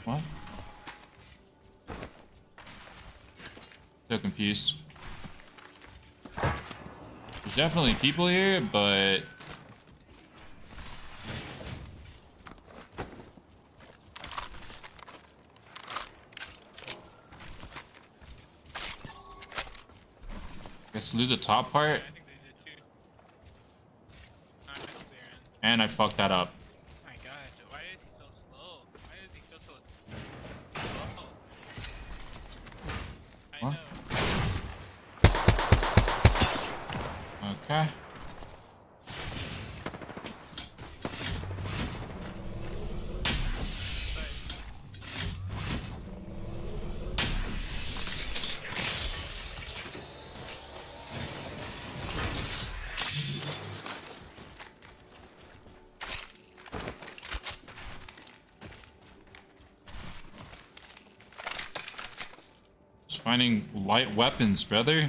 What? So confused. There's definitely people here, but... Guess loot the top part. I think they did too. And I fucked that up. My God, why is he so slow? Why does he feel so slow? I What? know. Okay. Just finding light weapons, brother.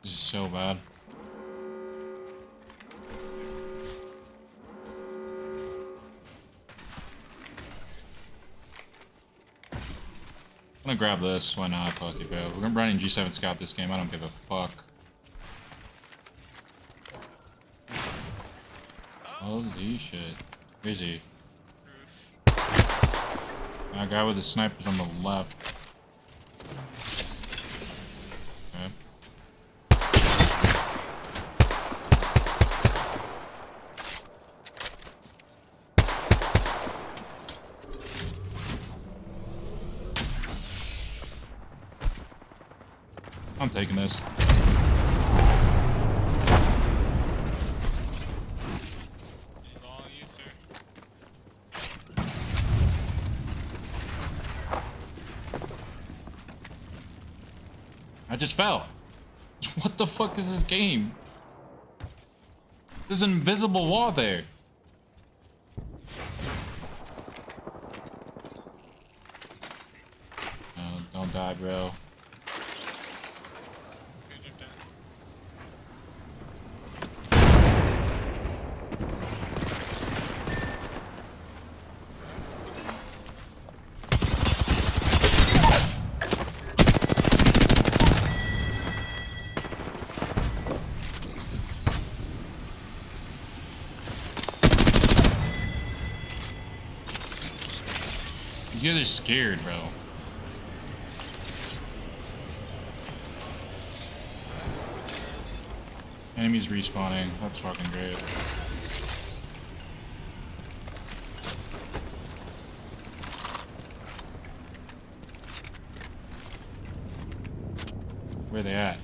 This is so bad. I'm gonna grab this. Why not? Fuck it, bro. We're gonna run in G7 Scout this game. I don't give a fuck. Holy shit. Where is he? That guy with the snipers on the left. Okay. I'm taking this. All you, sir. I just fell. What the fuck is this game? There's an invisible wall there. No, don't die, bro. Good, you're done. These guys are scared, bro. Enemies respawning. That's fucking great. Where are they at?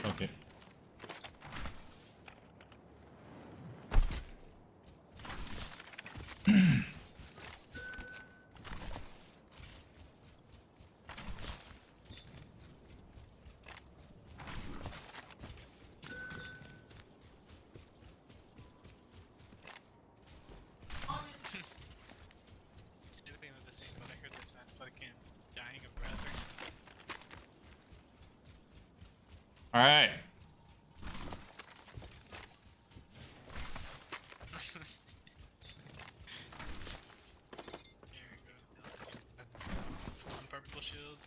Okay. Sleeping with the same, but I heard this man fucking dying of breath. All right. Here we go. One purple shield.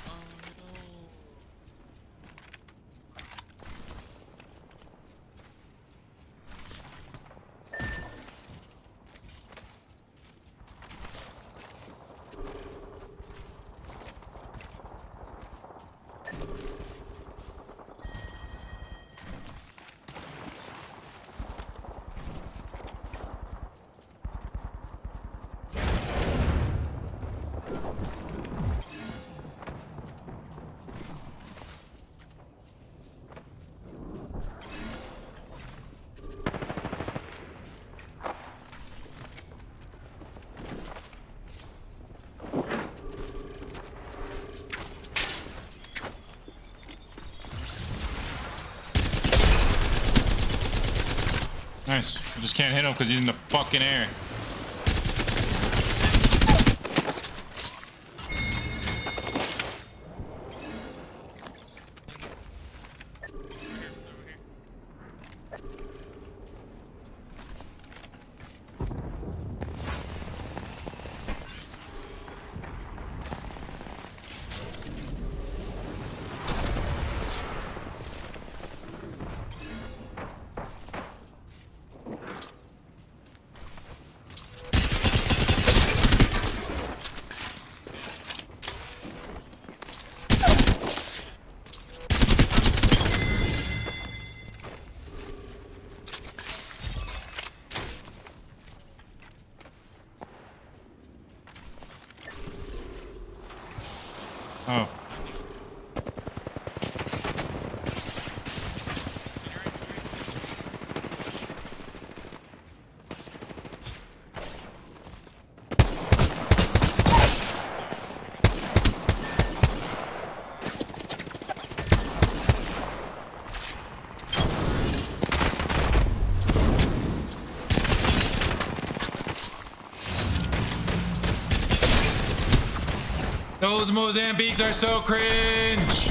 Oh no. Nice. I just can't hit him because he's in the fucking air. Over here. Oh. Those Mozambiques are so cringe.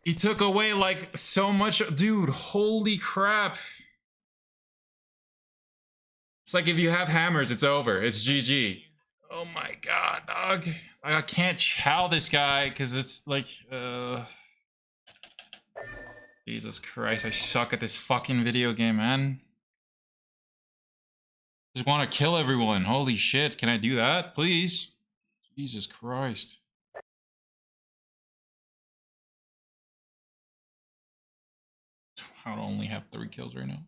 He took away like so much. Dude, holy crap. It's like if you have hammers, it's over. It's GG. Oh my god, dog. I can't chow this guy because it's like, Jesus Christ, I suck at this fucking video game, man. Just want to kill everyone. Holy shit, can I do that, please? Jesus Christ. I only have 3 kills right now.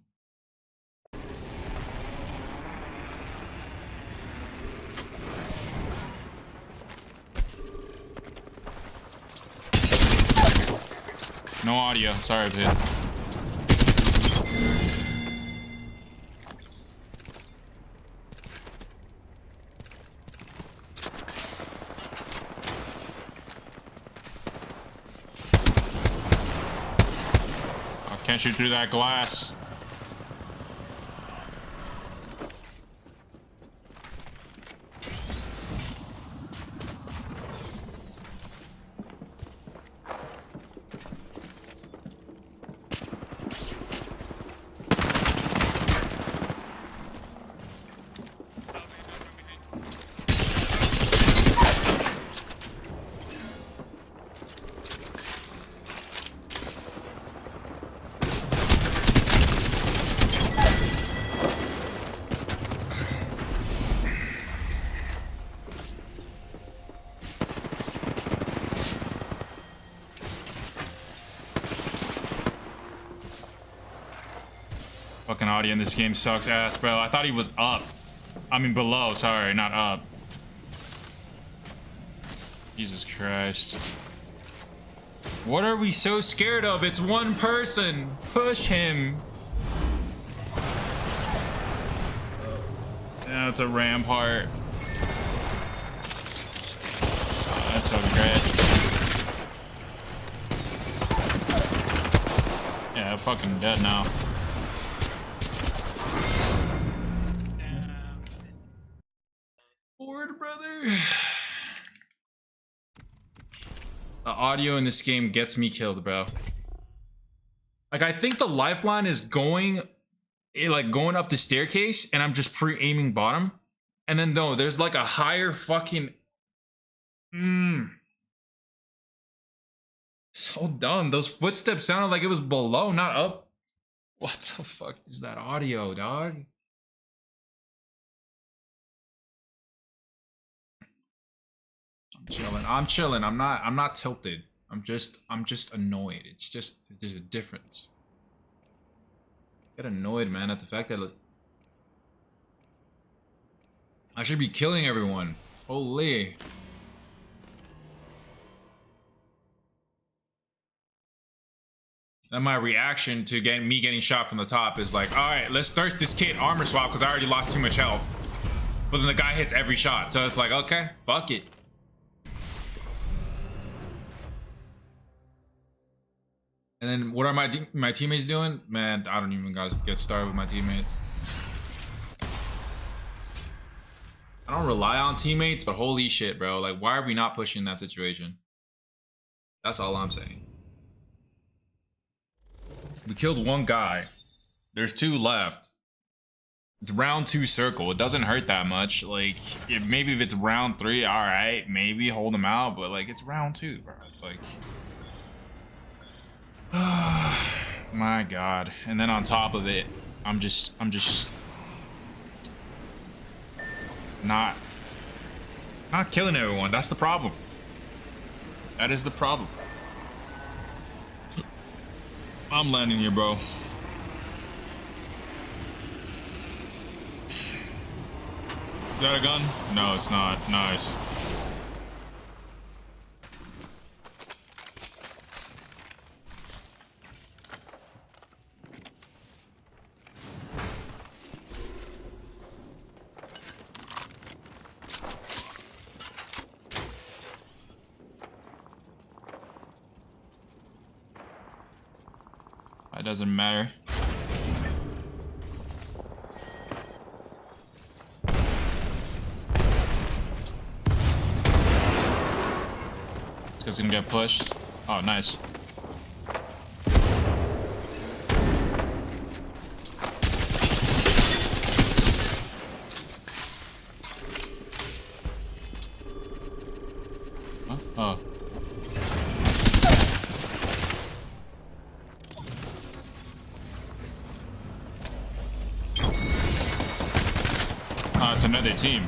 No audio. Sorry, Pit. I can't shoot through that glass. Fucking audio in this game sucks ass, bro. I thought he was up. I mean below, sorry, not up. Jesus Christ. What are we so scared of? It's one person. Push him. Yeah, it's a rampart. Oh, that's so great. Yeah, I'm fucking dead now. Bored, brother. The audio in this game gets me killed, bro. Like, I think the lifeline is going, going up the staircase, and I'm just pre-aiming bottom. And then, no, there's like a higher fucking... So dumb. Those footsteps sounded like it was below, not up. What the fuck is that audio, dog? I'm chilling. I'm not tilted. I'm just annoyed. It's just there's a difference. I get annoyed, man, at the fact that I should be killing everyone. Holy. And my reaction to me getting shot from the top is like, all right, let's thirst this kid armor swap because I already lost too much health. But then the guy hits every shot, so it's like, okay, fuck it. And then what are my teammates doing? Man, I don't even gotta get started with my teammates. I don't rely on teammates, but holy shit, bro. Like, why are we not pushing that situation? That's all I'm saying. We killed one guy. There's 2 left. It's round 2 circle. It doesn't hurt that much. Like, maybe if it's round 3, all right, maybe hold them out. But like, it's round 2, bro. Like. My God. And then on top of it, I'm just not killing everyone. That's the problem. That is the problem. I'm landing here, bro. Is that a gun? No, it's not. Nice. It doesn't matter. This guy's gonna get pushed. Oh, nice. Huh? Oh. It's another team.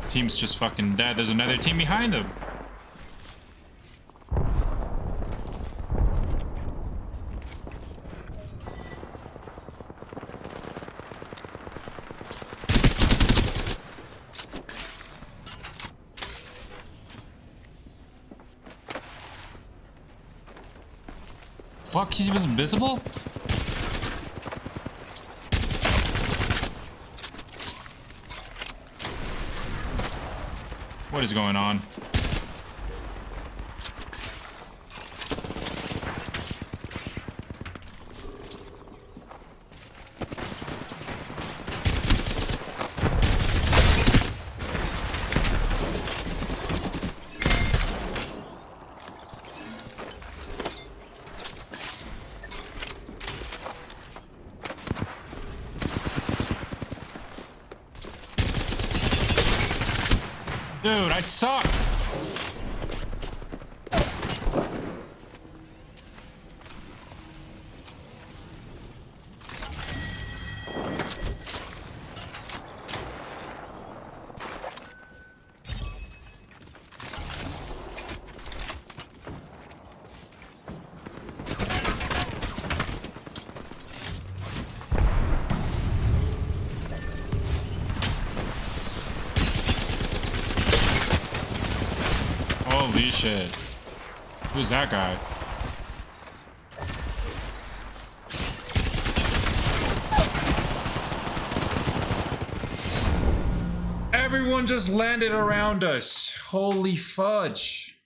Team's just fucking dead. There's another team behind him. Fuck, he was invisible? What is going on? Dude, I suck. Holy shit. Who's that guy? Everyone just landed around us. Holy fudge.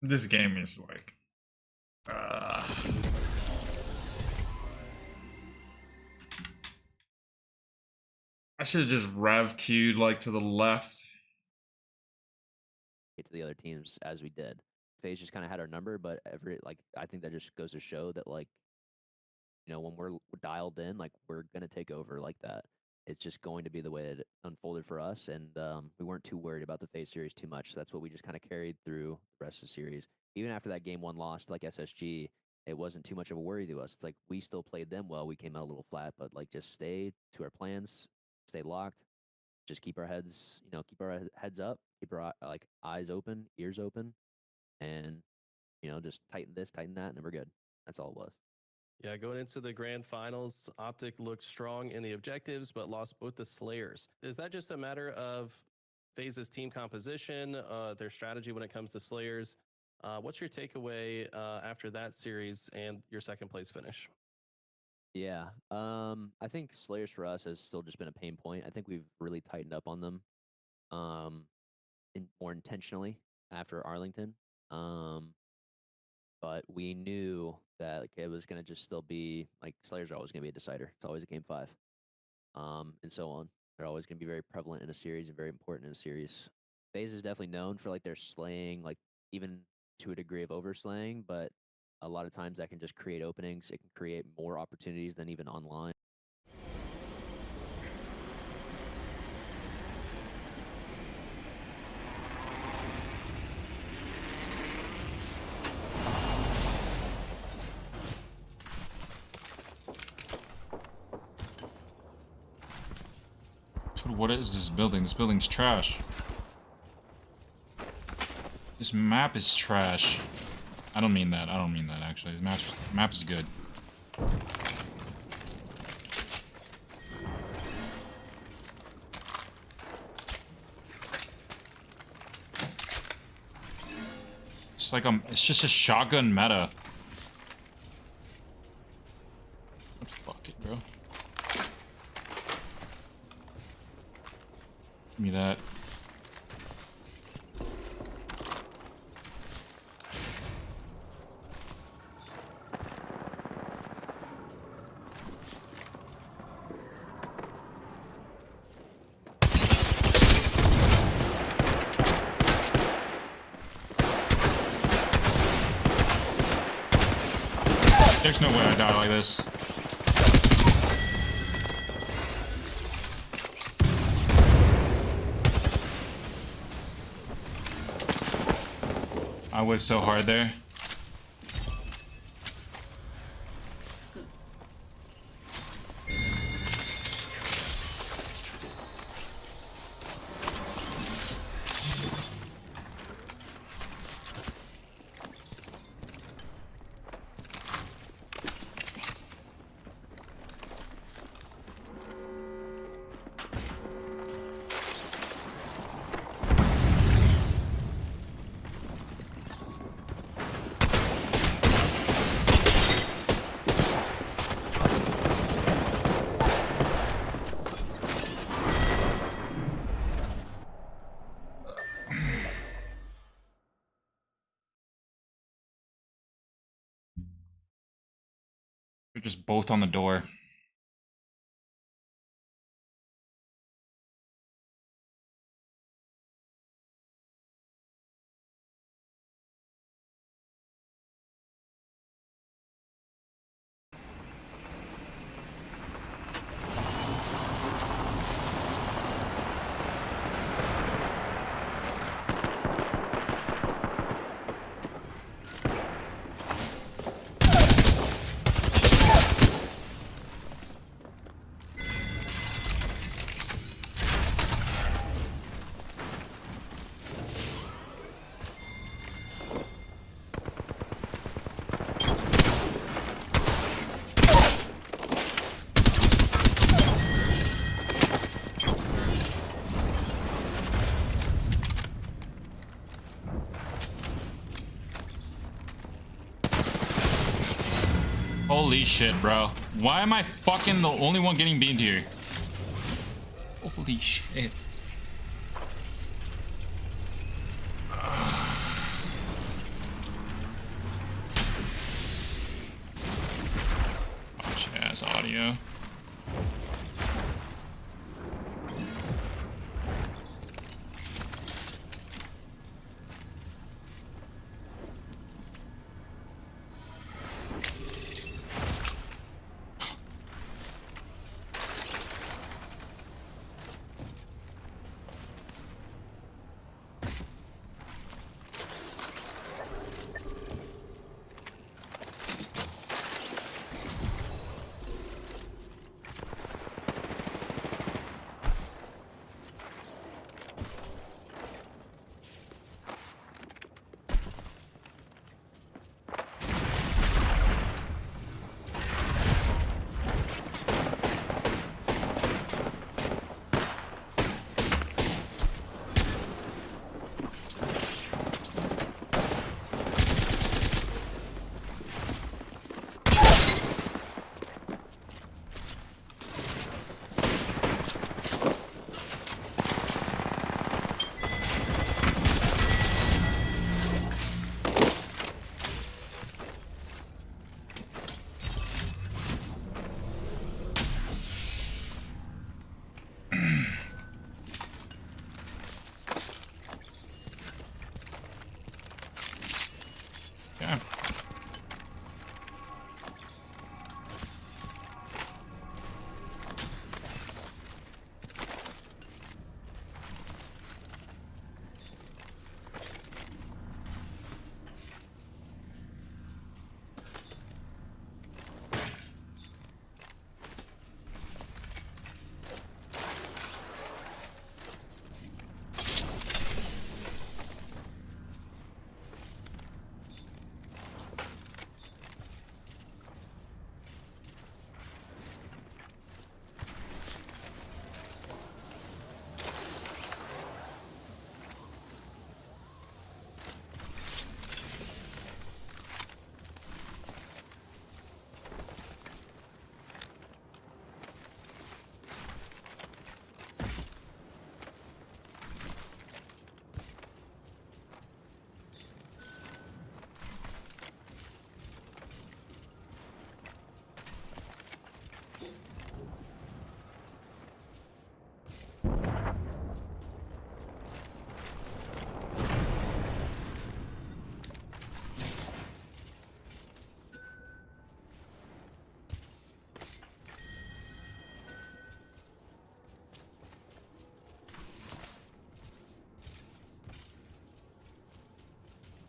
This game is like... I should have just rev queued like to the left. To the other teams as we did. FaZe just kind of had our number, but I think that just goes to show that, like, you know, when we're dialed in, like, we're gonna take over like that. It's just going to be the way it unfolded for us, and we weren't too worried about the FaZe series too much. So that's what we just kind of carried through the rest of the series. Even after that game 1 lost, like SSG, it wasn't too much of a worry to us. It's like we still played them well. We came out a little flat, but like just stay to our plans, stay locked, just keep our heads, you know, keep our heads up, keep our like eyes open, ears open, and you know, just tighten this, tighten that, and then we're good. That's all it was. Yeah, going into the grand finals, Optic looked strong in the objectives, but lost both the Slayers. Is that just a matter of FaZe's team composition, their strategy when it comes to Slayers? What's your takeaway after that series and your second place finish? Yeah, I think Slayers for us has still just been a pain point. I think we've really tightened up on them, more intentionally after Arlington. But we knew that like, it was gonna just still be like Slayers are always gonna be a decider. It's always a game 5, and so on. They're always gonna be very prevalent in a series and very important in a series. FaZe is definitely known for like their slaying, like even to a degree of overslaying, but a lot of times that can just create openings. It can create more opportunities than even online. What is this building? This building's trash. This map is trash. I don't mean that. I don't mean that, actually. The map is good. It's like it's just a shotgun meta. Fuck it, bro. Give me that. There's no way I die like this. I was so hard there. They're just both on the door. Holy shit, bro. Why am I fucking the only one getting beamed here? Holy shit. Bunch ass audio.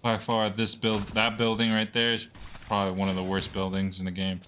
By far, that building right there is probably one of the worst buildings in the game.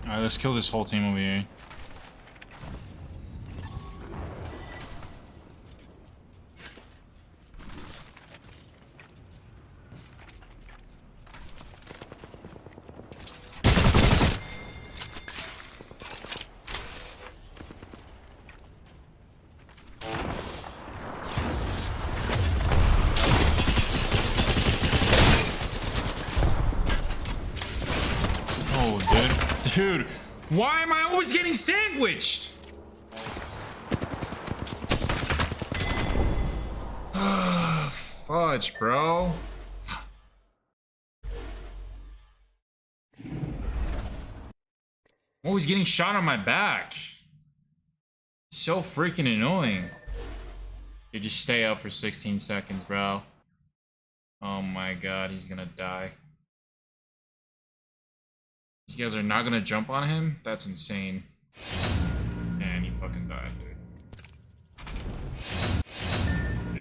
Alright, let's kill this whole team over here. Oh, dude, why am I always getting sandwiched? Fudge, bro. I'm always getting shot on my back. So freaking annoying. You just stay up for 16 seconds, bro. Oh my god, he's gonna die. These guys are not gonna jump on him? That's insane. And he fucking died, dude.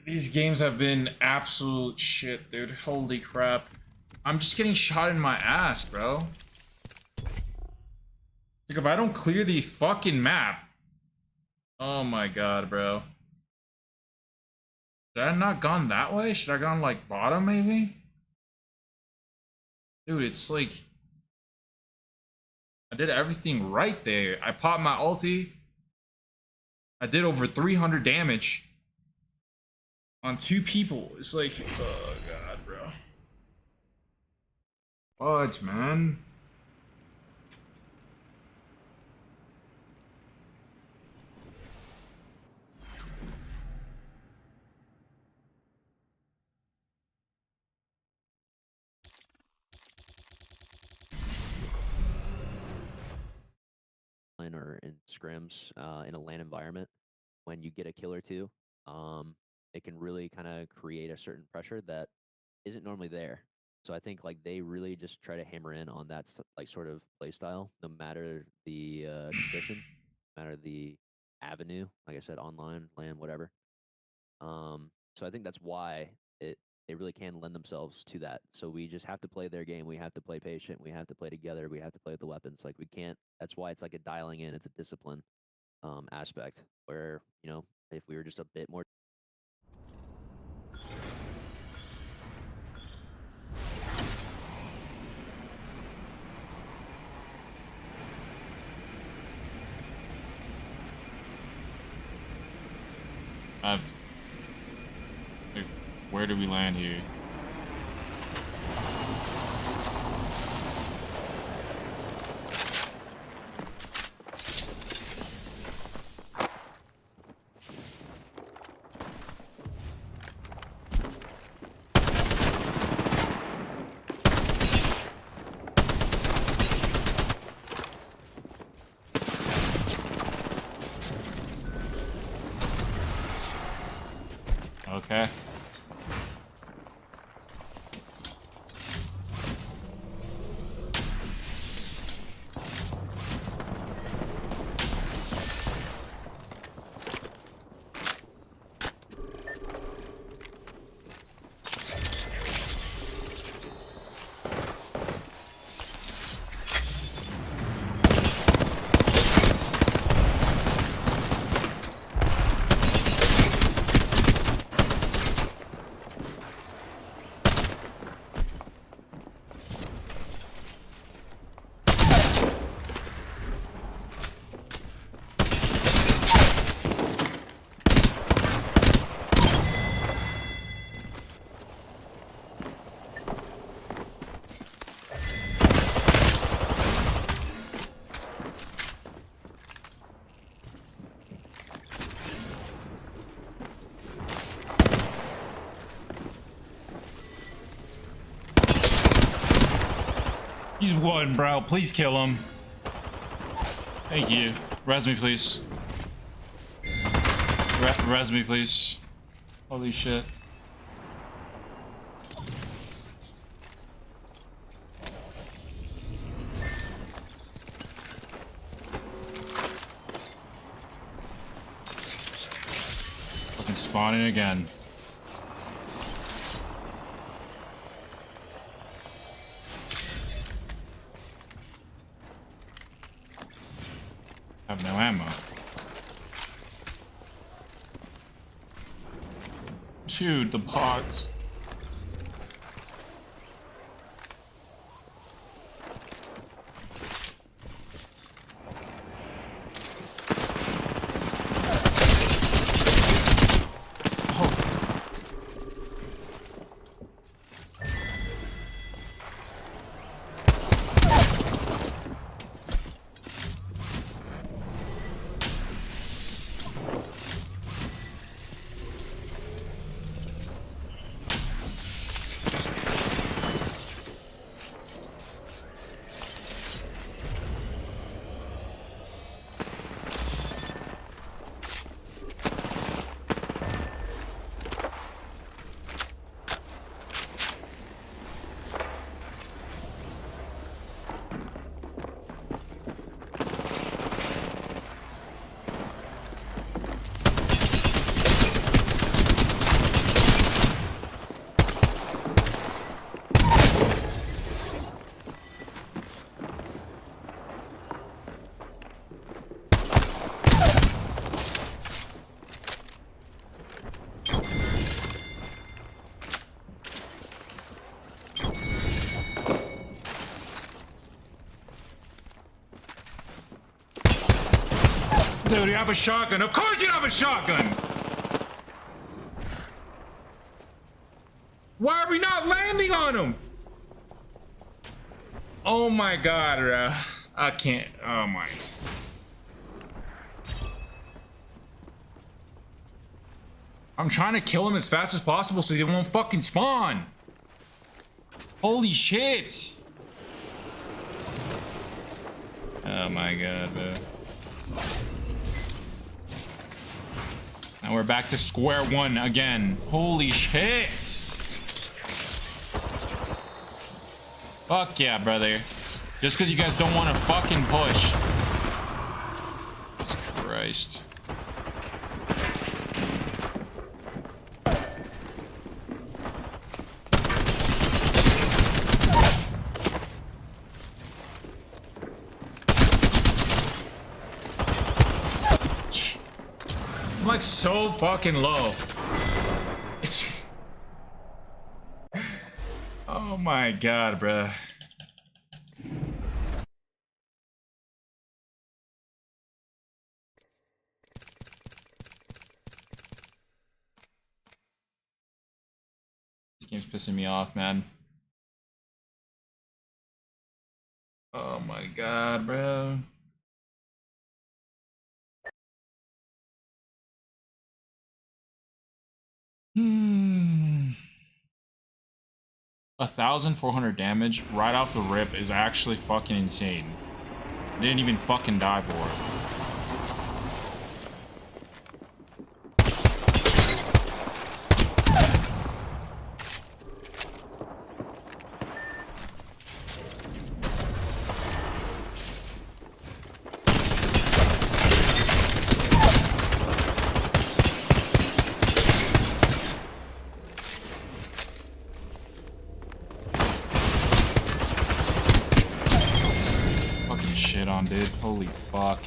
These games have been absolute shit, dude. Holy crap. I'm just getting shot in my ass, bro. Like, if I don't clear the fucking map... Oh my god, bro. Should I not gone that way? Should I gone, like, bottom, maybe? Dude, it's like... I did everything right there. I popped my ulti. I did over 300 damage on 2 people. It's like, oh god, bro. Fudge, man. Or in scrims in a LAN environment. when you get a kill or two, it can really kind of create a certain pressure that isn't normally there. So I think like they really just try to hammer in on that like sort of play style, no matter the condition, no matter the avenue. Like I said, online, LAN, whatever. So I think that's why they really can lend themselves to that. So we just have to play their game. We have to play patient. We have to play together. We have to play with the weapons. Like we can't. That's why it's like a dialing in. It's a discipline aspect. Where if we were just a bit more. Where do we land here? Okay. He's one, bro. Please kill him. Thank you. Res me, please. Res me, please. Holy shit. Fucking spawning again. I have no ammo. Dude, the pogs. Dude, you have a shotgun. Of course you have a shotgun! Why are we not landing on him? Oh my god, bro. I can't. Oh my. I'm trying to kill him as fast as possible so they won't fucking spawn. Holy shit. Oh my god, bro. And we're back to square one again. Holy shit. Fuck yeah, brother. Just because you guys don't want to fucking push. Jesus Christ. I'm like so fucking low. It's... Oh my god, bruh. This game's pissing me off, man. Oh my god, bro. Hmm. 1,400 damage right off the rip is actually fucking insane. Didn't even fucking die for it. Shit on, dude. Holy fuck.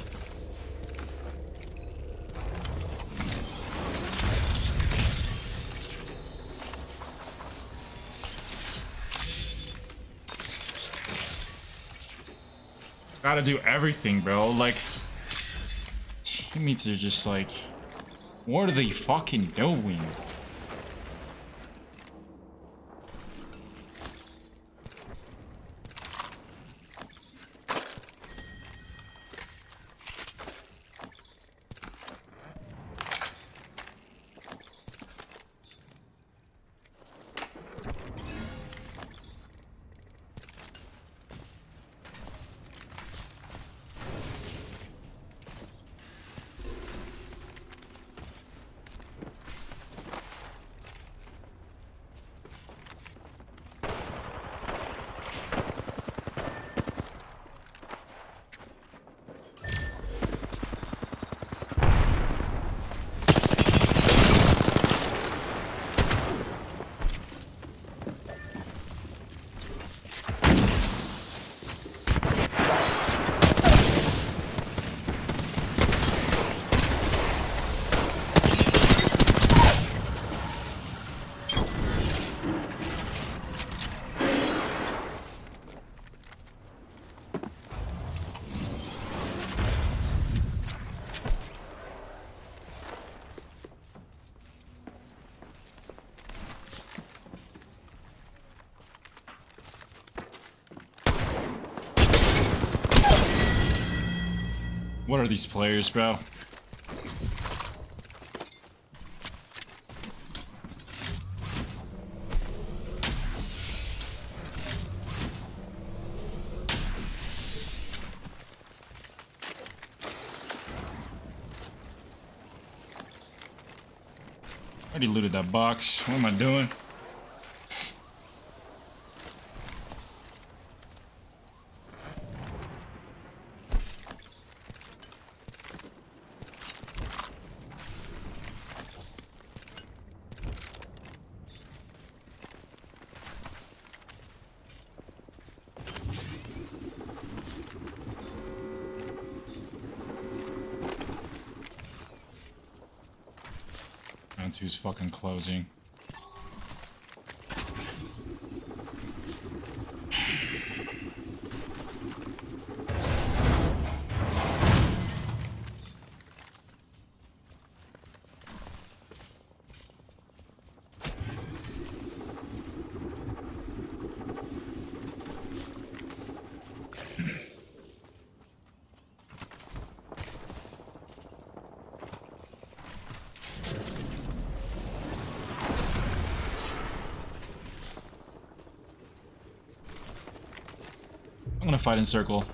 Gotta do everything, bro. Like, teammates are just like, what are they fucking doing? What are these players, bro? Already looted that box. What am I doing? Round two's fucking closing. I'm gonna fight in circle.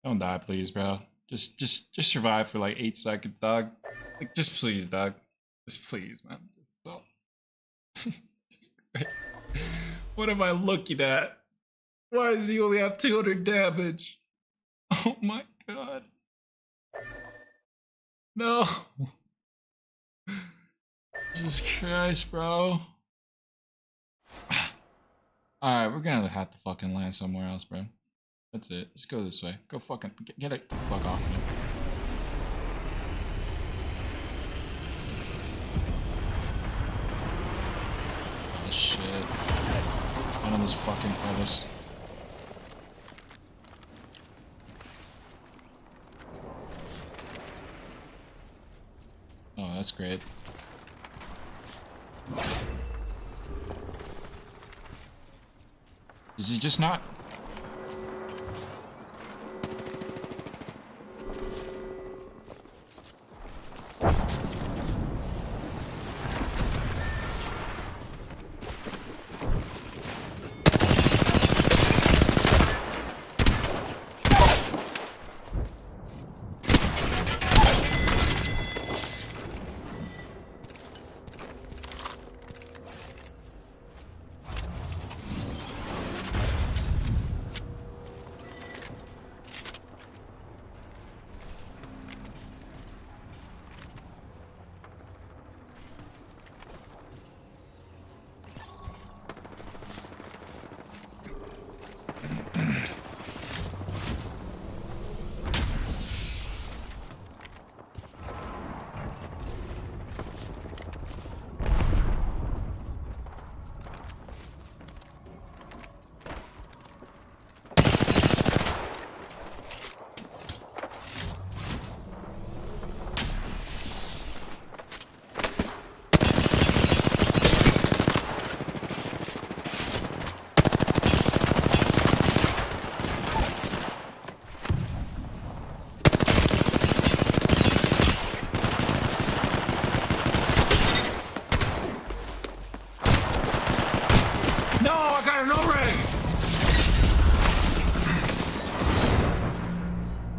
Don't die, please, bro. Just survive for like 8 seconds, dog. Like, just please, dog. Just please, man. Just don't. What am I looking at? Why does he only have 200 damage? Oh my god. No. Jesus Christ, bro. Alright, we're gonna have to fucking land somewhere else, bro. That's it. Just go this way. Go fucking get it the fuck off me. Oh shit. None of this fucking crevice. Oh, that's great. Is he just not? No, I got an O-ring!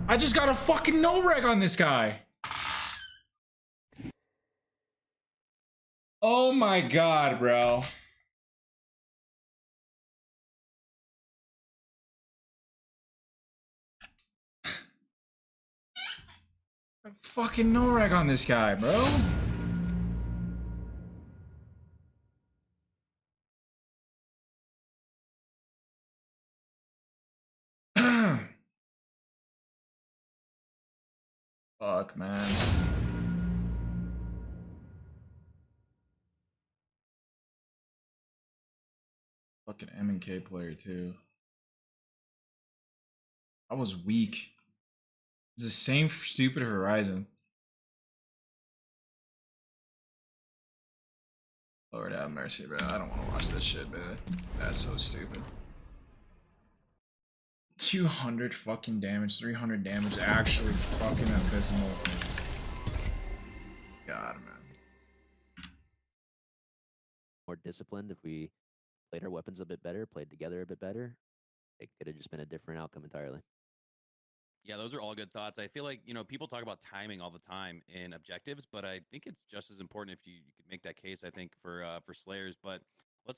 I just got a fucking no-reg on this guy. Oh my god, bro. A fucking no-reg on this guy, bro. Fuck, man. Fucking M and K player too. I was weak. It's the same stupid Horizon. Lord have mercy, bro. I don't want to watch this shit, man. That's so stupid. 200 fucking damage, 300 damage, actually fucking abysmal. God, man. More disciplined if we played our weapons a bit better, played together a bit better. It could have just been a different outcome entirely. Yeah, those are all good thoughts. I feel like, people talk about timing all the time in objectives, but I think it's just as important if you could make that case, I think, for Slayers. But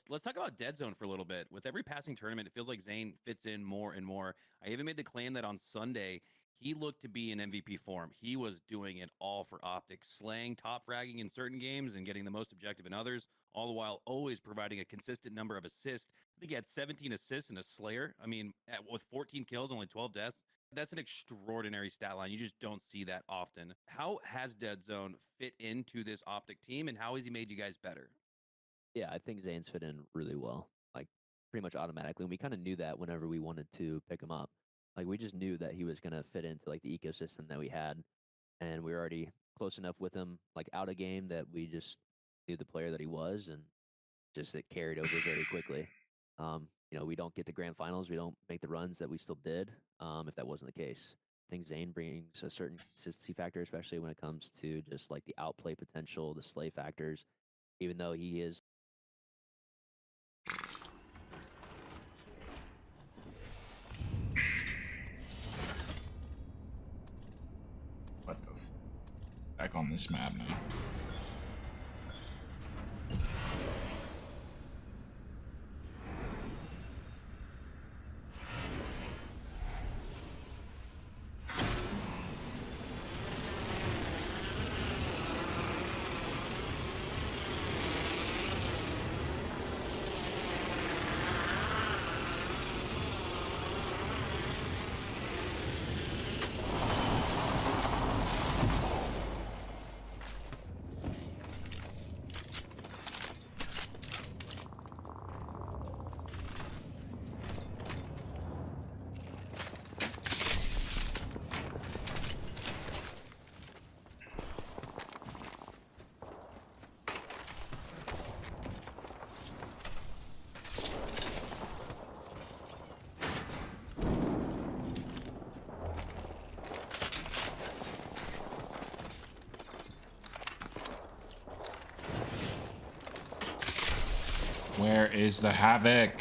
let's talk about Dead Zone for a little bit. With every passing tournament, it feels like Zane fits in more and more. I even made the claim that on Sunday, he looked to be in MVP form. He was doing it all for optics, slaying, top fragging in certain games and getting the most objective in others, all the while always providing a consistent number of assists. I think he had 17 assists and a Slayer. I mean, with 14 kills, only 12 deaths. That's an extraordinary stat line. You just don't see that often. How has Dead Zone fit into this Optic team, and how has he made you guys better? Yeah, I think Zane's fit in really well, like pretty much automatically. And we kind of knew that whenever we wanted to pick him up. Like we just knew that he was going to fit into like the ecosystem that we had. And we were already close enough with him, like out of game, that we just knew the player that he was, and just it carried over very quickly. We don't get to grand finals, we don't make the runs that we still did, if that wasn't the case. I think Zane brings a certain consistency factor, especially when it comes to just like the outplay potential, the slay factors, even though he is. on this map now. Where is the Havoc?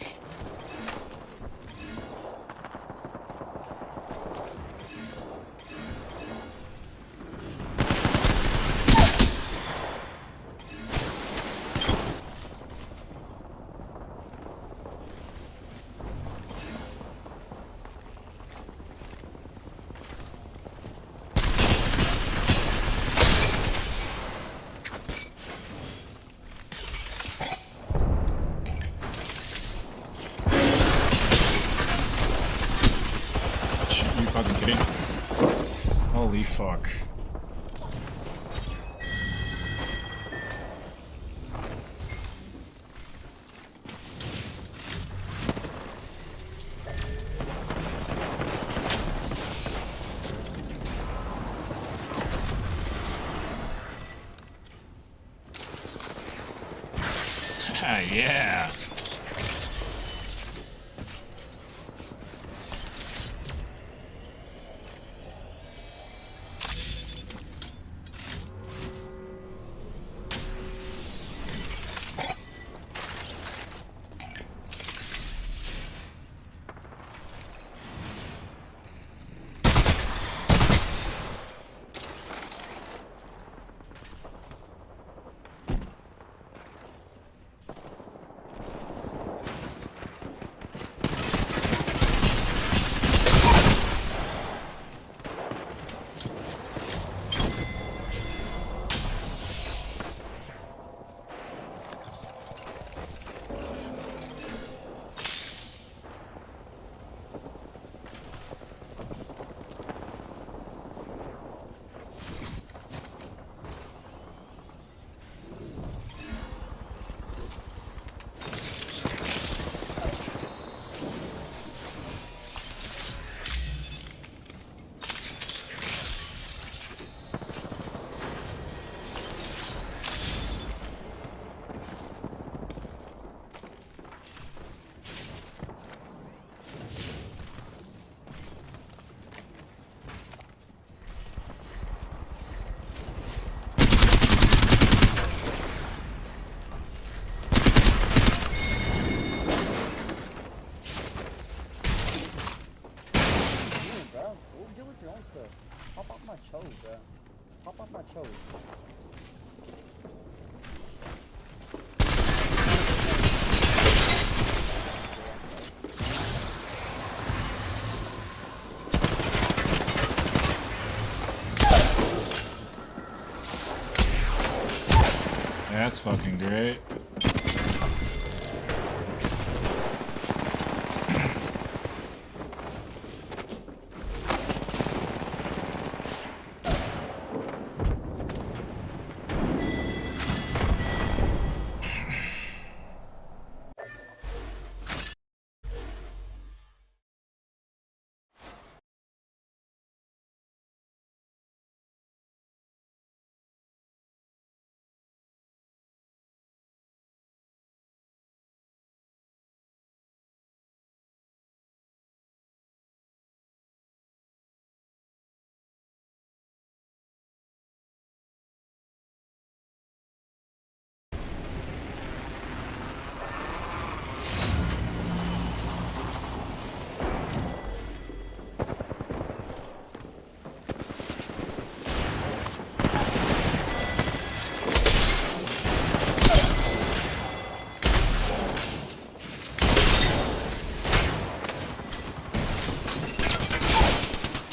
You fucking kidding? Holy fuck. Yeah. Hop off my toe, bro. Hop off my toe. That's fucking great.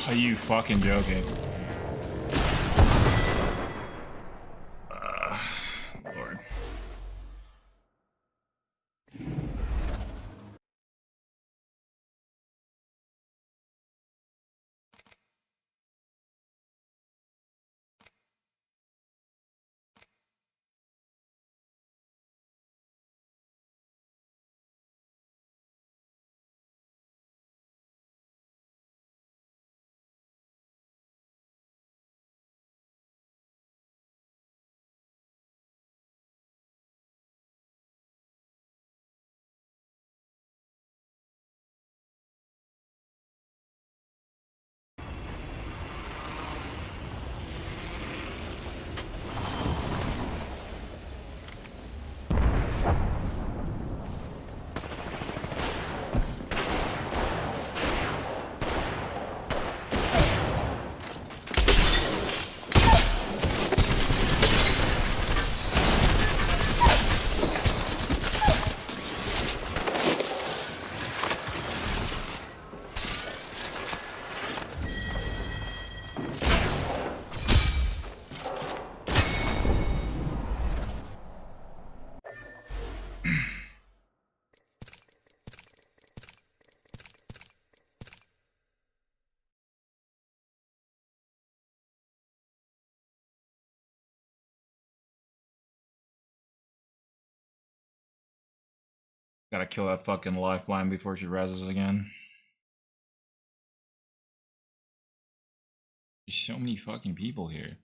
Are you fucking joking? Lord. Gotta kill that fucking lifeline before she reses again. There's so many fucking people here.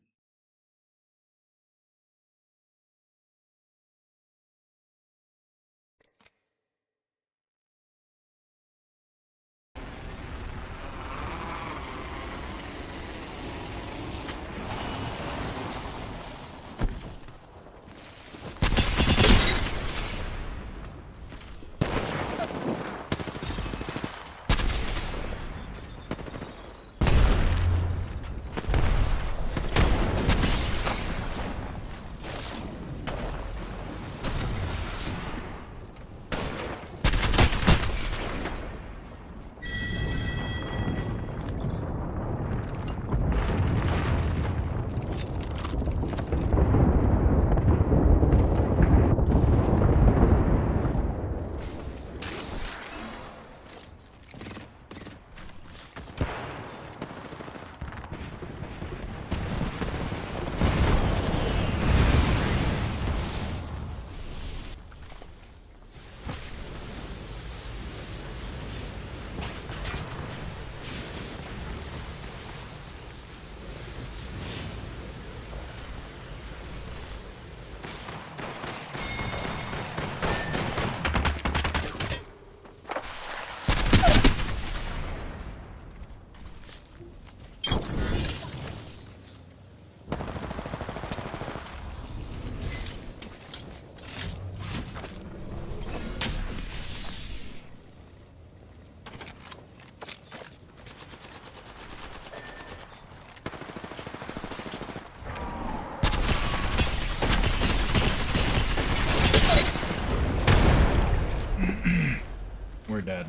We're dead.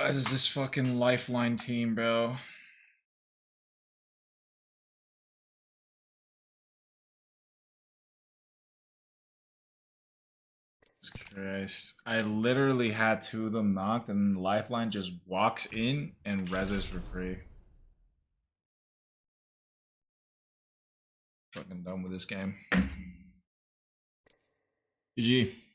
This is this fucking lifeline team, bro. Jesus Christ. I literally had two of them knocked and lifeline just walks in and reses for free. Fucking done with this game. GG.